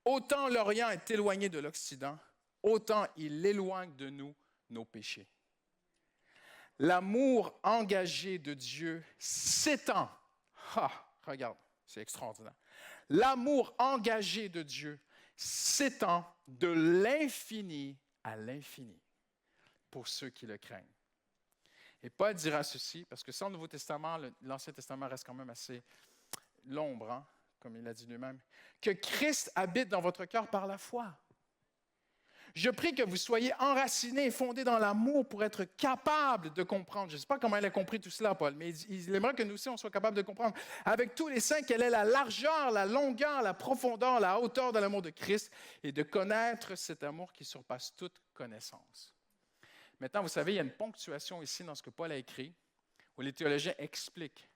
Autant l'Orient est éloigné de l'Occident, autant il éloigne de nous nos péchés. L'amour engagé de Dieu s'étend. Regarde, c'est extraordinaire. L'amour engagé de Dieu s'étend de l'infini à l'infini pour ceux qui le craignent. Et Paul dira ceci, parce que sans le Nouveau Testament, l'Ancien Testament reste quand même assez l'ombre, hein, comme il a dit lui-même, que Christ habite dans votre cœur par la foi. Je prie que vous soyez enracinés et fondés dans l'amour pour être capables de comprendre. Je ne sais pas comment il a compris tout cela, Paul, mais il aimerait que nous aussi, on soit capables de comprendre avec tous les saints quelle est la largeur, la longueur, la profondeur, la hauteur de l'amour de Christ et de connaître cet amour qui surpasse toute connaissance. Maintenant, vous savez, il y a une ponctuation ici dans ce que Paul a écrit où les théologiens expliquent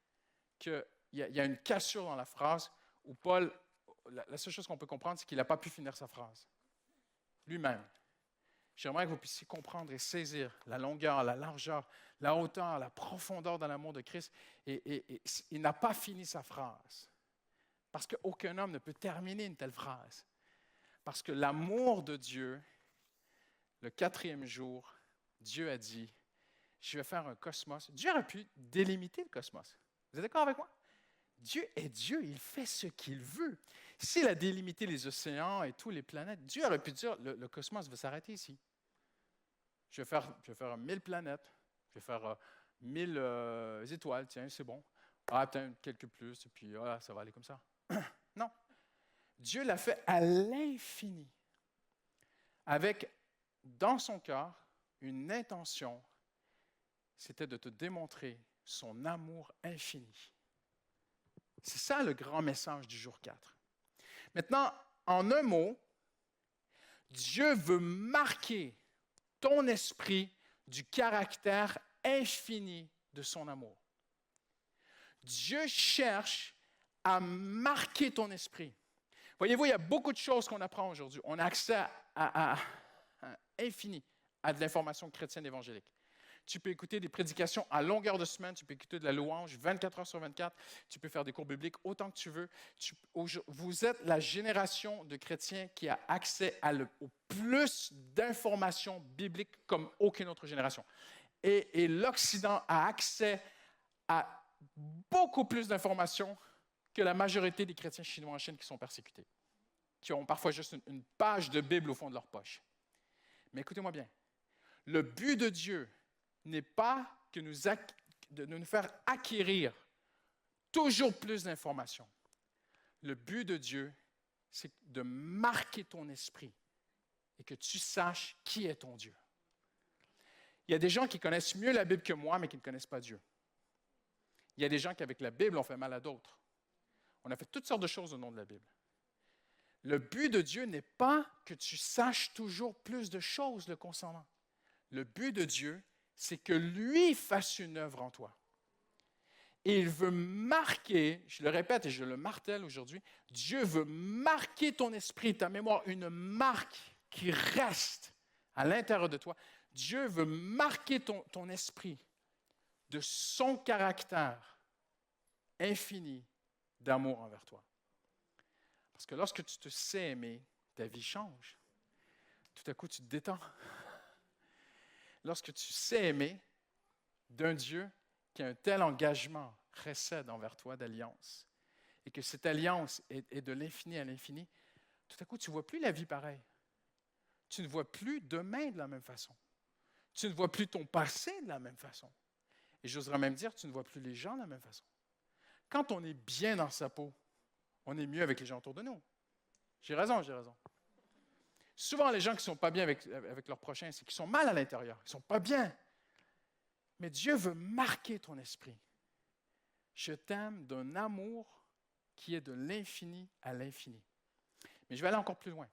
qu'il y a une cassure dans la phrase où Paul, la seule chose qu'on peut comprendre, c'est qu'il n'a pas pu finir sa phrase lui-même. J'aimerais que vous puissiez comprendre et saisir la longueur, la largeur, la hauteur, la profondeur de l'amour de Christ. Et il n'a pas fini sa phrase. Parce qu'aucun homme ne peut terminer une telle phrase. Parce que l'amour de Dieu, le 4e jour, Dieu a dit, je vais faire un cosmos. Dieu aurait pu délimiter le cosmos. Vous êtes d'accord avec moi? Dieu est Dieu, il fait ce qu'il veut. S'il a délimité les océans et toutes les planètes, Dieu aurait pu dire, le cosmos va s'arrêter ici. Je vais faire 1000 planètes, je vais faire 1000 étoiles, tiens, c'est bon. Ah, peut-être quelques plus, et puis voilà, ça va aller comme ça. Non. Dieu l'a fait à l'infini, avec, dans son cœur, une intention, c'était de te démontrer son amour infini. C'est ça le grand message du jour 4. Maintenant, en un mot, Dieu veut marquer ton esprit du caractère infini de son amour. Dieu cherche à marquer ton esprit. Voyez-vous, il y a beaucoup de choses qu'on apprend aujourd'hui. On a accès à infini à de l'information chrétienne évangélique. Tu peux écouter des prédications à longueur de semaine, tu peux écouter de la louange 24 heures sur 24, tu peux faire des cours bibliques autant que tu veux. Vous êtes la génération de chrétiens qui a accès au plus d'informations bibliques comme aucune autre génération. Et l'Occident a accès à beaucoup plus d'informations que la majorité des chrétiens chinois en Chine qui sont persécutés, qui ont parfois juste une page de Bible au fond de leur poche. Mais écoutez-moi bien, le but de Dieu n'est pas de nous faire acquérir toujours plus d'informations. Le but de Dieu, c'est de marquer ton esprit et que tu saches qui est ton Dieu. Il y a des gens qui connaissent mieux la Bible que moi, mais qui ne connaissent pas Dieu. Il y a des gens qui, avec la Bible, ont fait mal à d'autres. On a fait toutes sortes de choses au nom de la Bible. Le but de Dieu n'est pas que tu saches toujours plus de choses le concernant. Le but de Dieu, c'est que lui fasse une œuvre en toi. Et il veut marquer, je le répète et je le martèle aujourd'hui, Dieu veut marquer ton esprit, ta mémoire, une marque qui reste à l'intérieur de toi. Dieu veut marquer ton esprit de son caractère infini d'amour envers toi. Parce que lorsque tu te sais aimer, ta vie change. Tout à coup, tu te détends. Lorsque tu sais aimer d'un Dieu qui a un tel engagement précède envers toi d'alliance, et que cette alliance est de l'infini à l'infini, tout à coup, tu ne vois plus la vie pareille. Tu ne vois plus demain de la même façon. Tu ne vois plus ton passé de la même façon. Et j'oserais même dire, tu ne vois plus les gens de la même façon. Quand on est bien dans sa peau, on est mieux avec les gens autour de nous. J'ai raison. Souvent, les gens qui ne sont pas bien avec leurs prochains, c'est qu'ils sont mal à l'intérieur. Ils ne sont pas bien. Mais Dieu veut marquer ton esprit. Je t'aime d'un amour qui est de l'infini à l'infini. Mais je vais aller encore plus loin.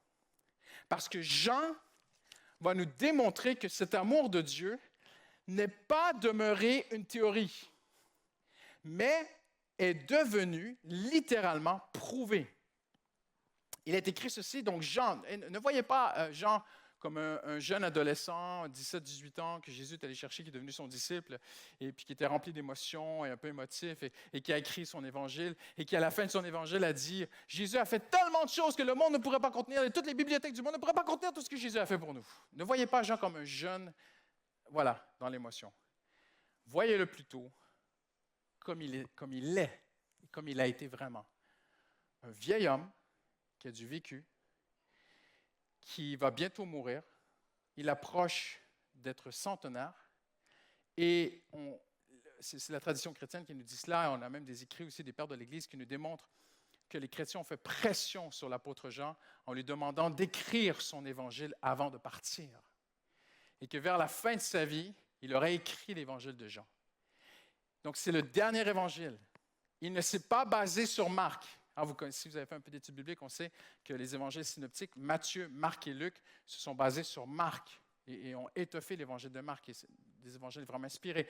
Parce que Jean va nous démontrer que cet amour de Dieu n'est pas demeuré une théorie, mais est devenu littéralement prouvé. Il est écrit ceci, donc Jean, ne voyez pas Jean comme un jeune adolescent, 17-18 ans, que Jésus est allé chercher, qui est devenu son disciple, et puis qui était rempli d'émotions et un peu émotif, et qui a écrit son évangile, et qui à la fin de son évangile a dit, Jésus a fait tellement de choses que le monde ne pourrait pas contenir, et toutes les bibliothèques du monde ne pourraient pas contenir tout ce que Jésus a fait pour nous. Ne voyez pas Jean comme un jeune, voilà, dans l'émotion. Voyez-le plutôt comme il est, comme il a été vraiment. Un vieil homme qui a du vécu, qui va bientôt mourir. il approche d'être centenaire. Et c'est la tradition chrétienne qui nous dit cela. On a même des écrits aussi des pères de l'Église qui nous démontrent que les chrétiens ont fait pression sur l'apôtre Jean en lui demandant d'écrire son évangile avant de partir. Et que vers la fin de sa vie, il aurait écrit l'évangile de Jean. Donc, c'est le dernier évangile. Il ne s'est pas basé sur Marc. Alors, si vous avez fait un peu d'études bibliques, on sait que les évangiles synoptiques, Matthieu, Marc et Luc, se sont basés sur Marc et ont étoffé l'évangile de Marc. Et c'est des évangiles vraiment inspirés.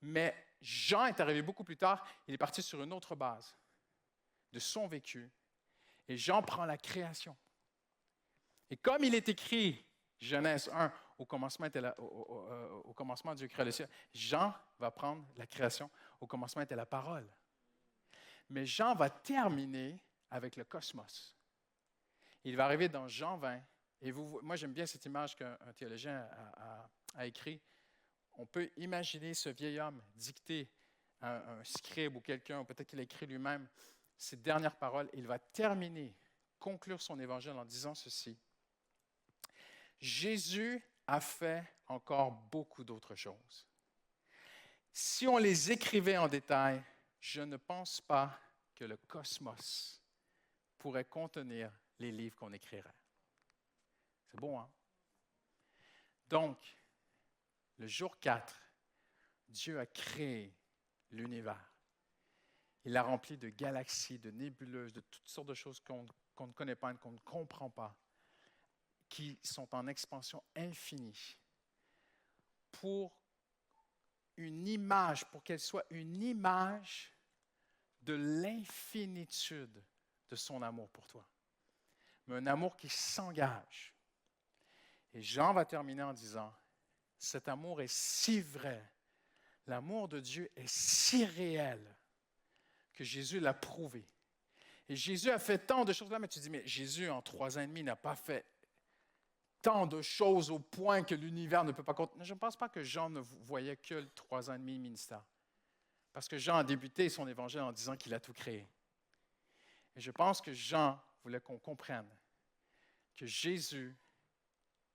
Mais Jean est arrivé beaucoup plus tard. Il est parti sur une autre base de son vécu. Et Jean prend la création. Et comme il est écrit, Genèse 1, au commencement Dieu créa le ciel, Jean va prendre la création. Au commencement était la parole. Mais Jean va terminer avec le cosmos. Il va arriver dans Jean 20. Et moi, j'aime bien cette image qu'un théologien a écrite. On peut imaginer ce vieil homme dicter à un scribe ou quelqu'un, ou peut-être qu'il a écrit lui-même, ses dernières paroles. Il va terminer, conclure son évangile en disant ceci. Jésus a fait encore beaucoup d'autres choses. Si on les écrivait en détail, je ne pense pas que le cosmos pourrait contenir les livres qu'on écrirait. C'est bon, hein? Donc, le jour 4, Dieu a créé l'univers. Il l'a rempli de galaxies, de nébuleuses, de toutes sortes de choses qu'on ne connaît pas, qu'on ne comprend pas, qui sont en expansion infinie pour une image, pour qu'elle soit une image de l'infinitude de son amour pour toi. Mais un amour qui s'engage. Et Jean va terminer en disant, cet amour est si vrai, l'amour de Dieu est si réel que Jésus l'a prouvé. Et Jésus a fait tant de choses là, mais tu dis, mais Jésus, en 3 ans et demi, n'a pas fait tant de choses au point que l'univers ne peut pas contenir. Je ne pense pas que Jean ne voyait que le 3 ans et demi ministère. Parce que Jean a débuté son évangile en disant qu'il a tout créé. Et je pense que Jean voulait qu'on comprenne que Jésus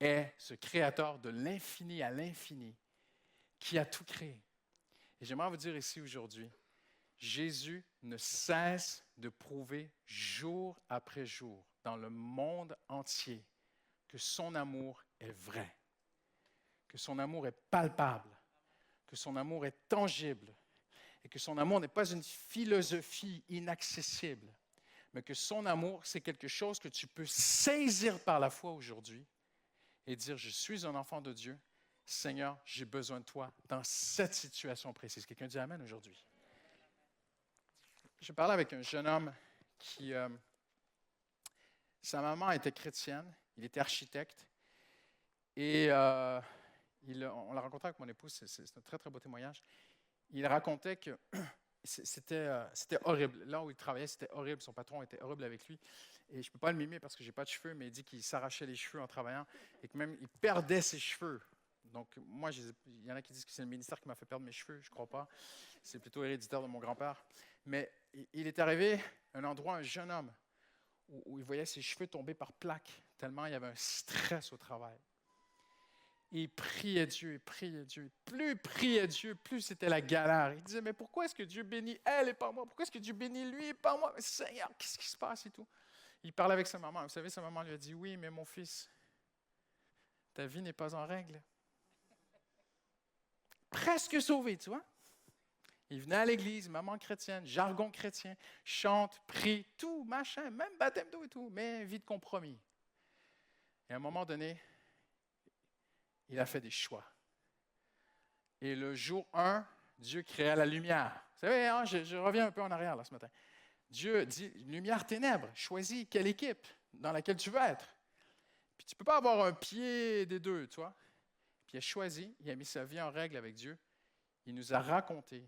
est ce créateur de l'infini à l'infini qui a tout créé. Et j'aimerais vous dire ici aujourd'hui, Jésus ne cesse de prouver jour après jour dans le monde entier que son amour est vrai, que son amour est palpable, que son amour est tangible et que son amour n'est pas une philosophie inaccessible, mais que son amour, c'est quelque chose que tu peux saisir par la foi aujourd'hui et dire, je suis un enfant de Dieu, Seigneur, j'ai besoin de toi dans cette situation précise. Quelqu'un dit Amen aujourd'hui. Je parlais avec un jeune homme qui, sa maman était chrétienne, il était architecte, et on l'a rencontré avec mon épouse, c'est un très très beau témoignage. Il racontait que c'était horrible. Là où il travaillait, c'était horrible. Son patron était horrible avec lui. Et je ne peux pas le mimer parce que je n'ai pas de cheveux, mais il dit qu'il s'arrachait les cheveux en travaillant et que même il perdait ses cheveux. Donc, moi, il y en a qui disent que c'est le ministère qui m'a fait perdre mes cheveux. Je ne crois pas. C'est plutôt héréditaire de mon grand-père. Mais il est arrivé à un endroit, un jeune homme, où il voyait ses cheveux tomber par plaques, tellement il y avait un stress au travail. Il priait Dieu, il priait Dieu. Plus il priait Dieu, plus c'était la galère. Il disait, mais pourquoi est-ce que Dieu bénit elle et pas moi? Pourquoi est-ce que Dieu bénit lui et pas moi? Mais Seigneur, qu'est-ce qui se passe et tout? Il parlait avec sa maman. Vous savez, sa maman lui a dit, oui, mais mon fils, ta vie n'est pas en règle. Presque sauvé, tu vois? Il venait à l'église, maman chrétienne, jargon chrétien, chante, prie, tout, machin, même baptême d'eau et tout, mais vie de compromis. Et à un moment donné, il a fait des choix. Et le jour 1, Dieu créa la lumière. Vous savez, hein, je reviens un peu en arrière là, ce matin. Dieu dit, lumière, ténèbres, choisis quelle équipe dans laquelle tu veux être. Puis tu ne peux pas avoir un pied des deux, tu vois. Puis il a choisi, il a mis sa vie en règle avec Dieu. Il nous a raconté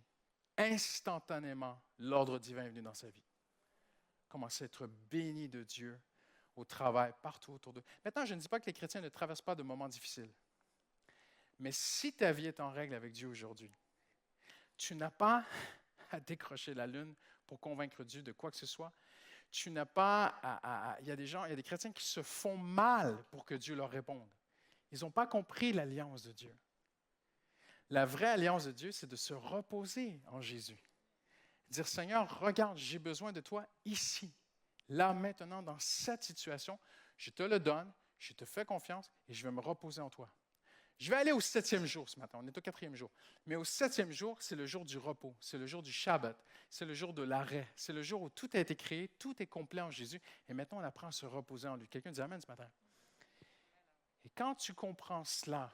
instantanément l'ordre divin est venu dans sa vie. Comment c'est être béni de Dieu au travail, partout autour d'eux. Maintenant, je ne dis pas que les chrétiens ne traversent pas de moments difficiles. Mais si ta vie est en règle avec Dieu aujourd'hui, tu n'as pas à décrocher la lune pour convaincre Dieu de quoi que ce soit. Tu n'as pas il y a des gens, il y a des chrétiens qui se font mal pour que Dieu leur réponde. Ils n'ont pas compris l'alliance de Dieu. La vraie alliance de Dieu, c'est de se reposer en Jésus. Dire, Seigneur, regarde, j'ai besoin de toi ici, là, maintenant, dans cette situation. Je te le donne, je te fais confiance et je vais me reposer en toi. Je vais aller au 7e jour ce matin, on est au 4e jour. Mais au 7e jour, c'est le jour du repos, c'est le jour du Shabbat, c'est le jour de l'arrêt, c'est le jour où tout a été créé, tout est complet en Jésus. Et maintenant, on apprend à se reposer en lui. Quelqu'un dit Amen ce matin. Et quand tu comprends cela,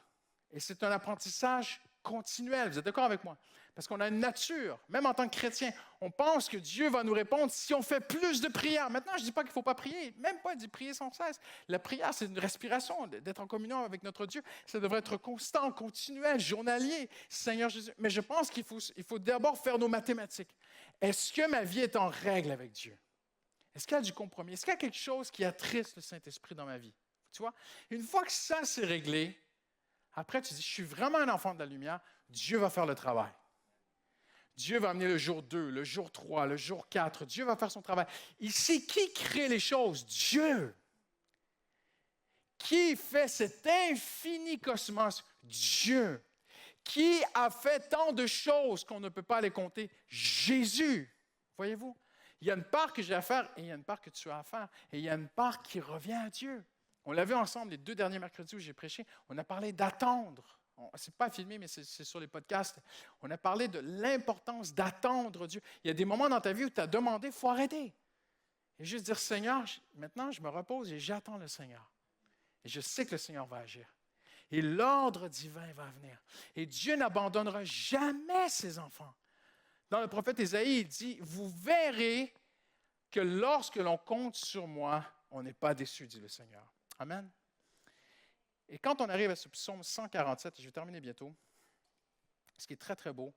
et c'est un apprentissage continuel, vous êtes d'accord avec moi? Parce qu'on a une nature, même en tant que chrétien, on pense que Dieu va nous répondre si on fait plus de prières. Maintenant, je ne dis pas qu'il ne faut pas prier, même pas de prier sans cesse. La prière, c'est une respiration, d'être en communion avec notre Dieu. Ça devrait être constant, continuel, journalier, Seigneur Jésus. Mais je pense qu'il faut d'abord faire nos mathématiques. Est-ce que ma vie est en règle avec Dieu? Est-ce qu'il y a du compromis? Est-ce qu'il y a quelque chose qui attriste le Saint-Esprit dans ma vie? Tu vois, une fois que ça s'est réglé, après tu dis, je suis vraiment un enfant de la lumière, Dieu va faire le travail. Dieu va amener le jour 2, le jour 3, le jour 4. Dieu va faire son travail. Ici, qui crée les choses? Dieu. Qui fait cet infini cosmos? Dieu. Qui a fait tant de choses qu'on ne peut pas les compter? Jésus. Voyez-vous? Il y a une part que j'ai à faire et il y a une part que tu as à faire. Et il y a une part qui revient à Dieu. On l'a vu ensemble les 2 derniers mercredis où j'ai prêché. On a parlé d'attendre. Ce n'est pas filmé, mais c'est sur les podcasts. On a parlé de l'importance d'attendre Dieu. Il y a des moments dans ta vie où tu as demandé, il faut arrêter. Et juste dire, Seigneur, maintenant je me repose et j'attends le Seigneur. Et je sais que le Seigneur va agir. Et l'ordre divin va venir. Et Dieu n'abandonnera jamais ses enfants. Dans le prophète Ésaïe, il dit, vous verrez que lorsque l'on compte sur moi, on n'est pas déçu, dit le Seigneur. Amen. Et quand on arrive à ce psaume 147, et je vais terminer bientôt, ce qui est très, très beau,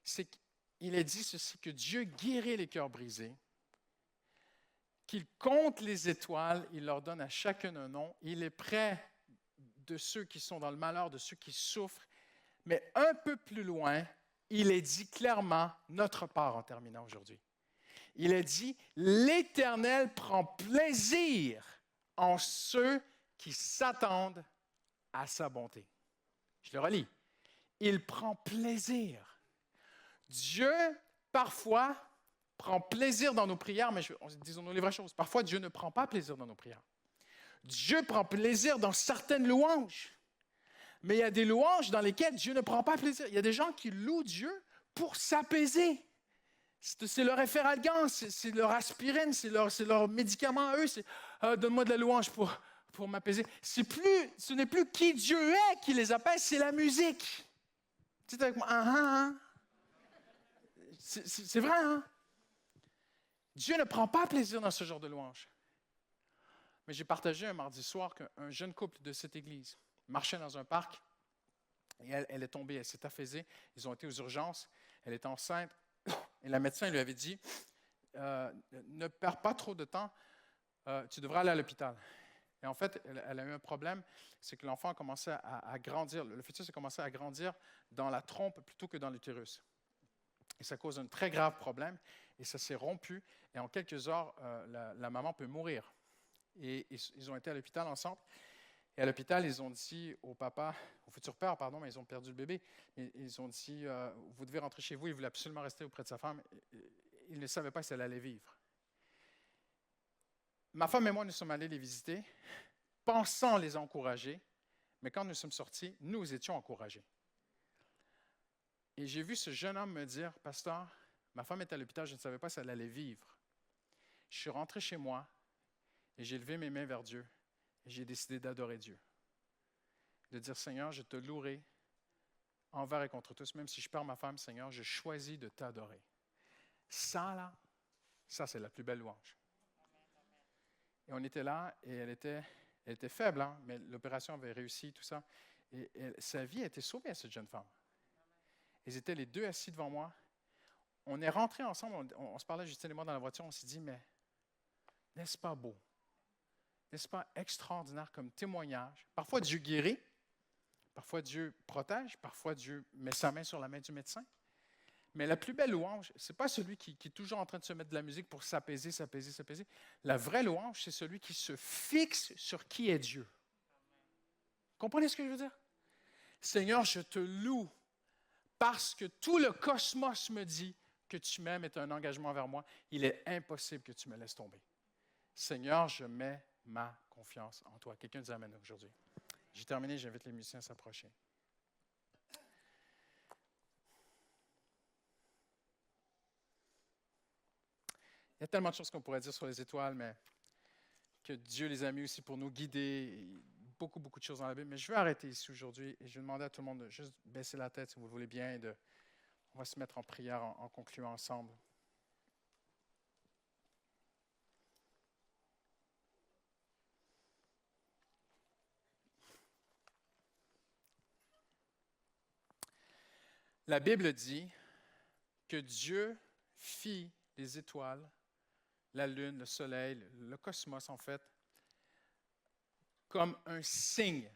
c'est qu'il est dit ceci, que Dieu guérit les cœurs brisés, qu'il compte les étoiles, il leur donne à chacun un nom, il est près de ceux qui sont dans le malheur, de ceux qui souffrent, mais un peu plus loin, il est dit clairement notre part en terminant aujourd'hui. Il est dit, l'Éternel prend plaisir en ceux qui s'attendent à sa bonté. Je le relis. Il prend plaisir. Dieu, parfois, prend plaisir dans nos prières, mais disons-nous les vraies choses. Parfois, Dieu ne prend pas plaisir dans nos prières. Dieu prend plaisir dans certaines louanges. Mais il y a des louanges dans lesquelles Dieu ne prend pas plaisir. Il y a des gens qui louent Dieu pour s'apaiser. C'est leur efferalgan, c'est leur aspirine, c'est leur médicament à eux. Donne-moi de la louange pour m'apaiser. Ce n'est plus qui Dieu est qui les apaise, c'est la musique. Tu es avec moi? C'est vrai, hein? Dieu ne prend pas plaisir dans ce genre de louange. Mais j'ai partagé un mardi soir qu'un jeune couple de cette église marchait dans un parc et elle est tombée, elle s'est affaissée. Ils ont été aux urgences, elle était enceinte et la médecin lui avait dit ne perds pas trop de temps, tu devrais aller à l'hôpital. Et en fait, elle a eu un problème, c'est que l'enfant a commencé à grandir, le fœtus a commencé à grandir dans la trompe plutôt que dans l'utérus. Et ça cause un très grave problème et ça s'est rompu et en quelques heures, la maman peut mourir. Et ils ont été à l'hôpital ensemble. Et à l'hôpital, ils ont dit au futur père, mais ils ont perdu le bébé. Ils ont dit, vous devez rentrer chez vous. Il voulait absolument rester auprès de sa femme. Il ne savait pas si elle allait vivre. Ma femme et moi, nous sommes allés les visiter, pensant les encourager. Mais quand nous sommes sortis, nous étions encouragés. Et j'ai vu ce jeune homme me dire, pasteur, ma femme est à l'hôpital, je ne savais pas si elle allait vivre. Je suis rentré chez moi et j'ai levé mes mains vers Dieu. Et j'ai décidé d'adorer Dieu. De dire, Seigneur, je te louerai envers et contre tous. Même si je perds ma femme, Seigneur, je choisis de t'adorer. Ça, c'est la plus belle louange. Et on était là, et elle était faible, hein, mais l'opération avait réussi, tout ça. Et sa vie a été sauvée à cette jeune femme. Ils étaient les deux assis devant moi. On est rentrés ensemble, on se parlait, Justine et moi, dans la voiture, on s'est dit, mais n'est-ce pas beau? N'est-ce pas extraordinaire comme témoignage? Parfois, Dieu guérit, parfois, Dieu protège, parfois, Dieu met sa main sur la main du médecin. Mais la plus belle louange, ce n'est pas celui qui est toujours en train de se mettre de la musique pour s'apaiser. La vraie louange, c'est celui qui se fixe sur qui est Dieu. Comprenez ce que je veux dire? Seigneur, je te loue parce que tout le cosmos me dit que tu m'aimes et tu as un engagement vers moi. Il est impossible que tu me laisses tomber. Seigneur, je mets ma confiance en toi. Quelqu'un dit amen aujourd'hui. J'ai terminé, j'invite les musiciens à s'approcher. Il y a tellement de choses qu'on pourrait dire sur les étoiles, mais que Dieu les a mis aussi pour nous guider. Beaucoup, beaucoup de choses dans la Bible. Mais je vais arrêter ici aujourd'hui et je vais demander à tout le monde de juste baisser la tête si vous le voulez bien. On va se mettre en prière en concluant ensemble. La Bible dit que Dieu fit les étoiles, la lune, le soleil, le cosmos en fait, comme un signe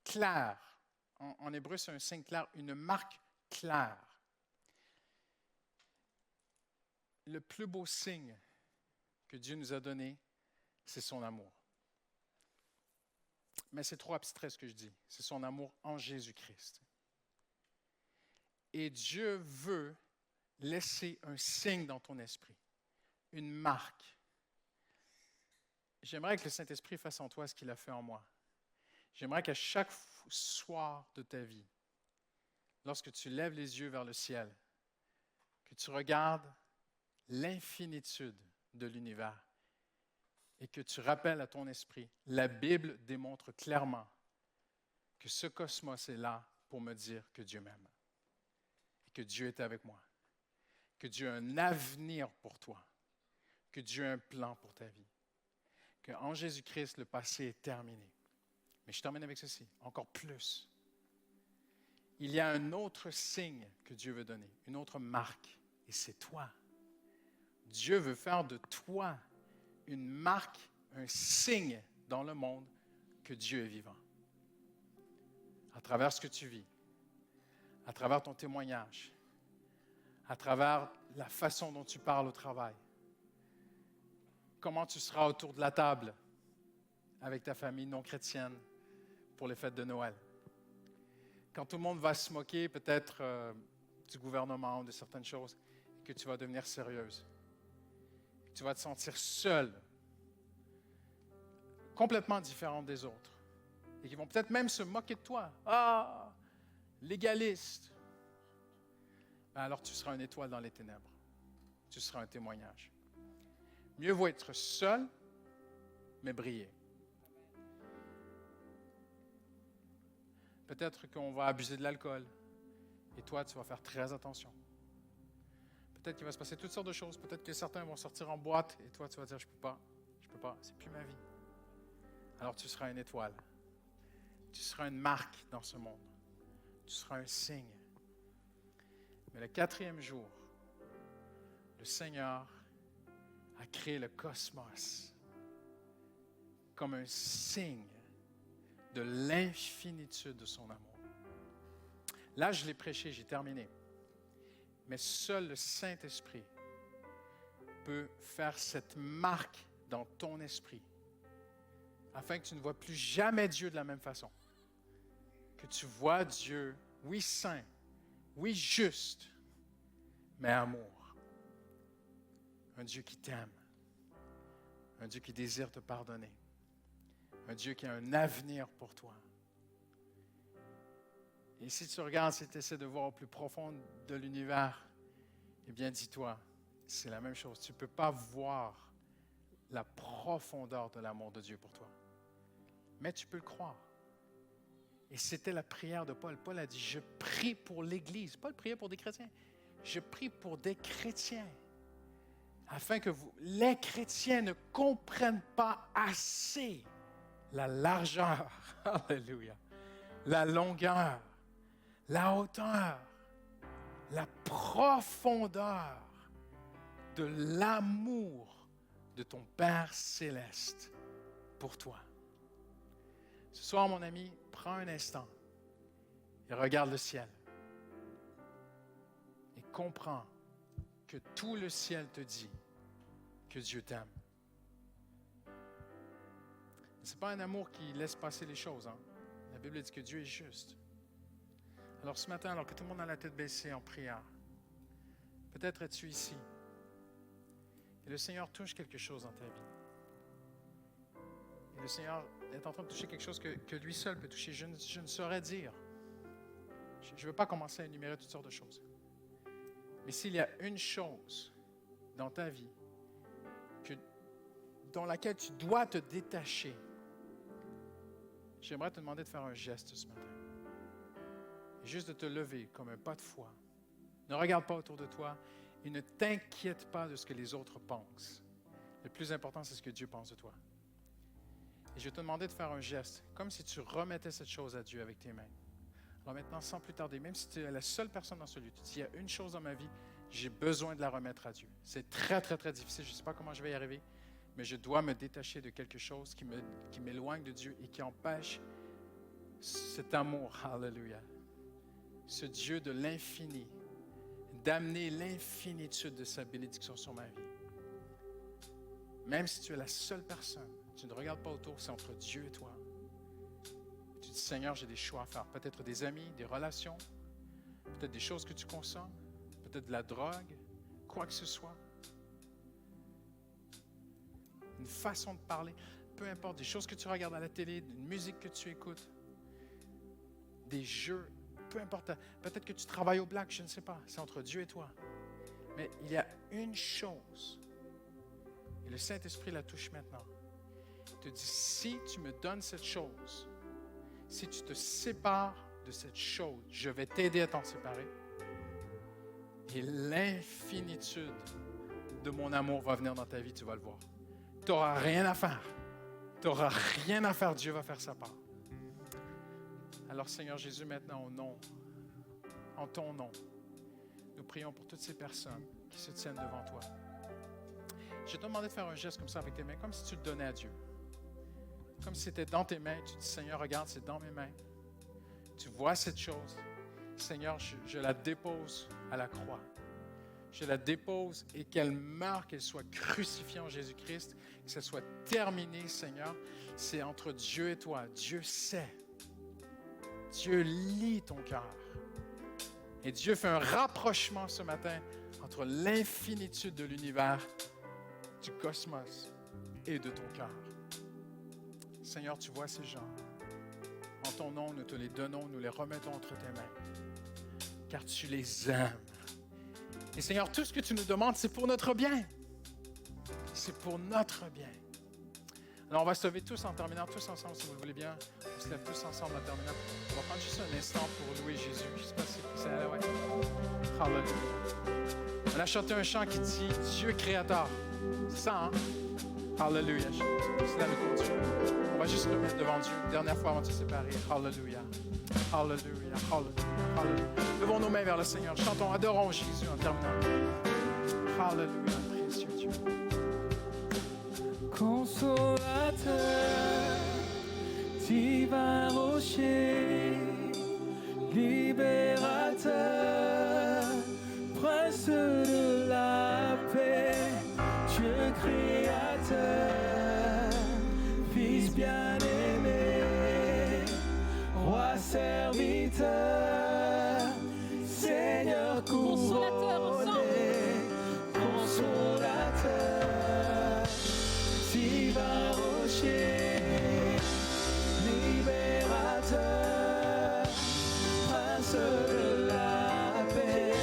clair. En hébreu, c'est un signe clair, une marque claire. Le plus beau signe que Dieu nous a donné, c'est son amour. Mais c'est trop abstrait ce que je dis. C'est son amour en Jésus-Christ. Et Dieu veut laisser un signe dans ton esprit, une marque. J'aimerais que le Saint-Esprit fasse en toi ce qu'il a fait en moi. J'aimerais qu'à chaque soir de ta vie, lorsque tu lèves les yeux vers le ciel, que tu regardes l'infinitude de l'univers et que tu rappelles à ton esprit, la Bible démontre clairement que ce cosmos est là pour me dire que Dieu m'aime et que Dieu est avec moi, que Dieu a un avenir pour toi, que Dieu a un plan pour ta vie, qu'en Jésus-Christ, le passé est terminé. Mais je termine avec ceci, encore plus. Il y a un autre signe que Dieu veut donner, une autre marque, et c'est toi. Dieu veut faire de toi une marque, un signe dans le monde que Dieu est vivant. À travers ce que tu vis, à travers ton témoignage, à travers la façon dont tu parles au travail, comment tu seras autour de la table avec ta famille non chrétienne pour les fêtes de Noël. Quand tout le monde va se moquer peut-être du gouvernement ou de certaines choses, que tu vas devenir sérieuse. Tu vas te sentir seule, complètement différente des autres. Et qui vont peut-être même se moquer de toi. Ah, légaliste. Ben alors tu seras une étoile dans les ténèbres. Tu seras un témoignage. Mieux vaut être seul, mais briller. Peut-être qu'on va abuser de l'alcool. Et toi, tu vas faire très attention. Peut-être qu'il va se passer toutes sortes de choses. Peut-être que certains vont sortir en boîte. Et toi, tu vas dire, je peux pas, c'est plus ma vie. Alors tu seras une étoile. Tu seras une marque dans ce monde. Tu seras un signe. Mais le 4e jour, le Seigneur a créé le cosmos comme un signe de l'infinitude de son amour. Là, je l'ai prêché, j'ai terminé. Mais seul le Saint-Esprit peut faire cette marque dans ton esprit afin que tu ne vois plus jamais Dieu de la même façon. Que tu vois Dieu, oui saint, oui juste, mais amour. Un Dieu qui t'aime. Un Dieu qui désire te pardonner. Un Dieu qui a un avenir pour toi. Et si tu regardes, si tu essaies de voir au plus profond de l'univers, eh bien, dis-toi, c'est la même chose. Tu ne peux pas voir la profondeur de l'amour de Dieu pour toi. Mais tu peux le croire. Et c'était la prière de Paul. Paul a dit, je prie pour l'Église. Paul priait pour des chrétiens. Je prie pour des chrétiens. Afin que les chrétiens ne comprennent pas assez la largeur, alléluia, la longueur, la hauteur, la profondeur de l'amour de ton Père céleste pour toi. Ce soir, mon ami, prends un instant et regarde le ciel et comprends que tout le ciel te dit que Dieu t'aime. Ce n'est pas un amour qui laisse passer les choses, hein? Bible dit que Dieu est juste. Alors ce matin, alors que tout le monde a la tête baissée en prière, peut-être es-tu ici et le Seigneur touche quelque chose dans ta vie. Et le Seigneur est en train de toucher quelque chose que lui seul peut toucher. Je ne saurais dire. Je ne veux pas commencer à énumérer toutes sortes de choses. Mais s'il y a une chose dans ta vie dans laquelle tu dois te détacher, j'aimerais te demander de faire un geste ce matin. Et juste de te lever comme un pas de foi. Ne regarde pas autour de toi et ne t'inquiète pas de ce que les autres pensent. Le plus important, c'est ce que Dieu pense de toi. Et je vais te demander de faire un geste, comme si tu remettais cette chose à Dieu avec tes mains. Alors maintenant, sans plus tarder, même si tu es la seule personne dans ce lieu, tu dis, il y a une chose dans ma vie, j'ai besoin de la remettre à Dieu. C'est très, très, très difficile. Je ne sais pas comment je vais y arriver, mais je dois me détacher de quelque chose qui m'éloigne de Dieu et qui empêche cet amour, hallelujah, ce Dieu de l'infini, d'amener l'infinitude de sa bénédiction sur ma vie. Même si tu es la seule personne, tu ne regardes pas autour, c'est entre Dieu et toi. Tu dis, Seigneur, j'ai des choix à faire. Peut-être des amis, des relations, peut-être des choses que tu consommes, peut-être de la drogue, quoi que ce soit. Une façon de parler, peu importe, des choses que tu regardes à la télé, une musique que tu écoutes, des jeux, peu importe. Peut-être que tu travailles au black, je ne sais pas. C'est entre Dieu et toi. Mais il y a une chose, et le Saint-Esprit la touche maintenant. Il te dit, si tu me donnes cette chose, si tu te sépares de cette chose, je vais t'aider à t'en séparer. Et l'infinitude de mon amour va venir dans ta vie, tu vas le voir. Tu n'auras rien à faire. Tu n'auras rien à faire, Dieu va faire sa part. Alors Seigneur Jésus, maintenant en ton nom, nous prions pour toutes ces personnes qui se tiennent devant toi. Je te demandais de faire un geste comme ça avec tes mains, comme si tu le donnais à Dieu. Comme si c'était dans tes mains. Tu dis, Seigneur, regarde, c'est dans mes mains. Tu vois cette chose. Seigneur, je la dépose à la croix. Je la dépose et qu'elle meure, qu'elle soit crucifiée en Jésus-Christ, que ça soit terminé, Seigneur. C'est entre Dieu et toi. Dieu sait. Dieu lit ton cœur. Et Dieu fait un rapprochement ce matin entre l'infinitude de l'univers, du cosmos et de ton cœur. Seigneur, tu vois ces gens. En ton nom, nous te les donnons, nous les remettons entre tes mains. Car tu les aimes. Et Seigneur, tout ce que tu nous demandes, c'est pour notre bien. C'est pour notre bien. Alors, on va se lever tous en terminant, tous ensemble, si vous le voulez bien. On se lève tous ensemble en terminant. On va prendre juste un instant pour louer Jésus. Je ne sais pas si c'est là, ouais. Hallelujah. On a chanté un chant qui dit « Dieu créateur ». C'est ça, hein? Hallelujah. C'est là le Dieu. On va juste le mettre devant Dieu. Dernière fois avant de se séparer. Hallelujah. Hallelujah. Hallelujah. Hallelujah. Levons nos mains vers le Seigneur. Chantons, adorons Jésus en terminant. Hallelujah. Précieux Dieu. Consolateur, divin rocher, libérateur, prince de la paix, Dieu créateur, Fils bien-aimé, Roi serviteur, Seigneur couronné, consolateur, divin rocher, libérateur, prince de la paix,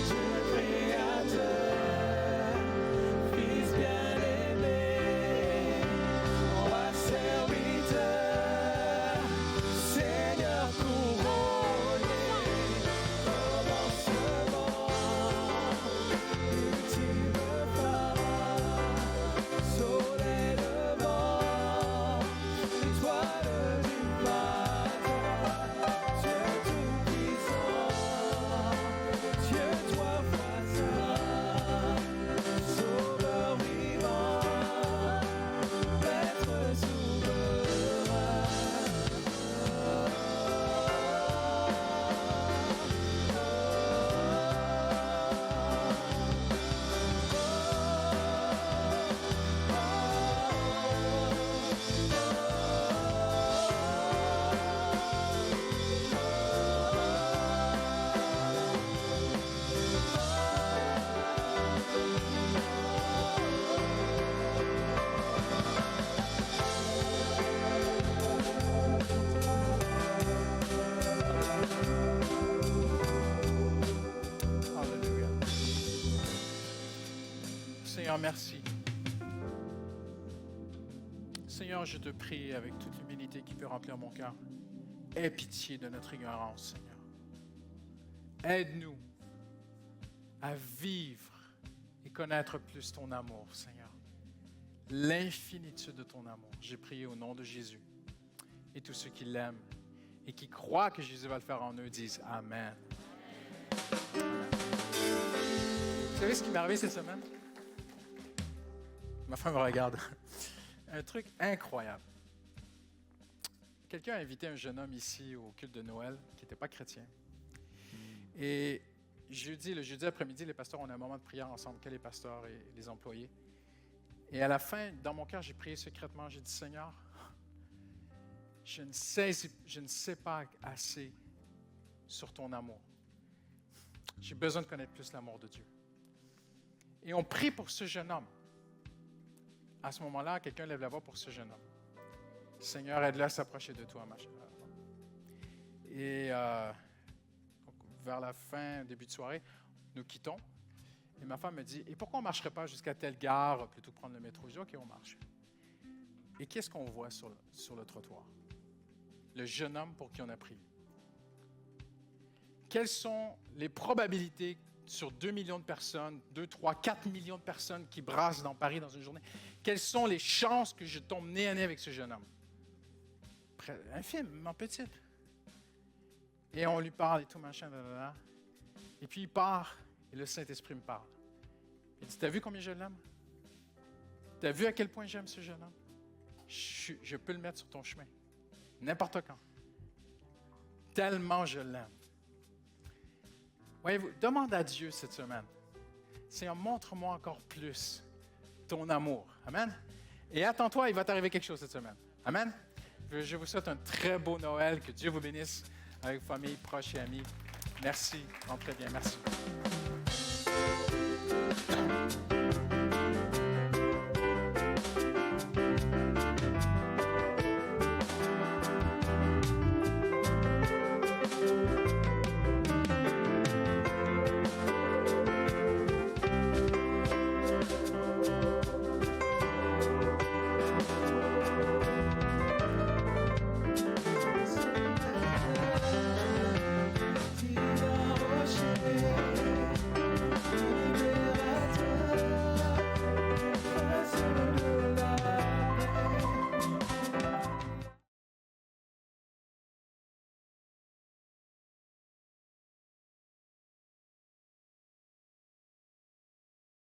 Dieu créateur, Fils bien-aimé, Roi serviteur, Seigneur couronné. Seigneur, merci. Seigneur, je te prie avec toute l'humilité qui peut remplir mon cœur. Aie pitié de notre ignorance, Seigneur. Aide-nous à vivre et connaître plus ton amour, Seigneur. L'infinitude de ton amour. J'ai prié au nom de Jésus. Et tous ceux qui l'aiment et qui croient que Jésus va le faire en eux disent Amen. Amen. Vous savez ce qui m'est arrivé cette semaine? Ma femme me regarde. Un truc incroyable. Quelqu'un a invité un jeune homme ici au culte de Noël qui n'était pas chrétien. Et le jeudi après-midi, les pasteurs, on a un moment de prière ensemble, que les pasteurs et les employés. Et à la fin, dans mon cœur, j'ai prié secrètement. J'ai dit, Seigneur, je ne sais pas assez sur ton amour. J'ai besoin de connaître plus l'amour de Dieu. Et on prie pour ce jeune homme. À ce moment-là, quelqu'un lève la voix pour ce jeune homme. Seigneur, aide-le à s'approcher de toi, ma chère. Et vers la fin, début de soirée, nous quittons. Et ma femme me dit, et pourquoi on ne marcherait pas jusqu'à telle gare plutôt que prendre le métro? Je dis, OK, on marche. Et qu'est-ce qu'on voit sur le trottoir? Le jeune homme pour qui on a prié. Quelles sont les probabilités sur 2 millions de personnes, 2, 3, 4 millions de personnes qui brassent dans Paris dans une journée? Quelles sont les chances que je tombe nez à nez avec ce jeune homme? Infime, petite. Et on lui parle et tout, machin, blablabla. Et puis il part, et le Saint-Esprit me parle. Il dit, t'as vu combien je l'aime? T'as vu à quel point j'aime ce jeune homme? Je peux le mettre sur ton chemin. N'importe quand. Tellement je l'aime. Voyez-vous, demande à Dieu cette semaine. Seigneur, montre-moi encore plus ton amour. Amen. Et attends-toi, il va t'arriver quelque chose cette semaine. Amen. Je vous souhaite un très beau Noël. Que Dieu vous bénisse avec famille, proches et amis. Merci. Rentrez bien. Merci.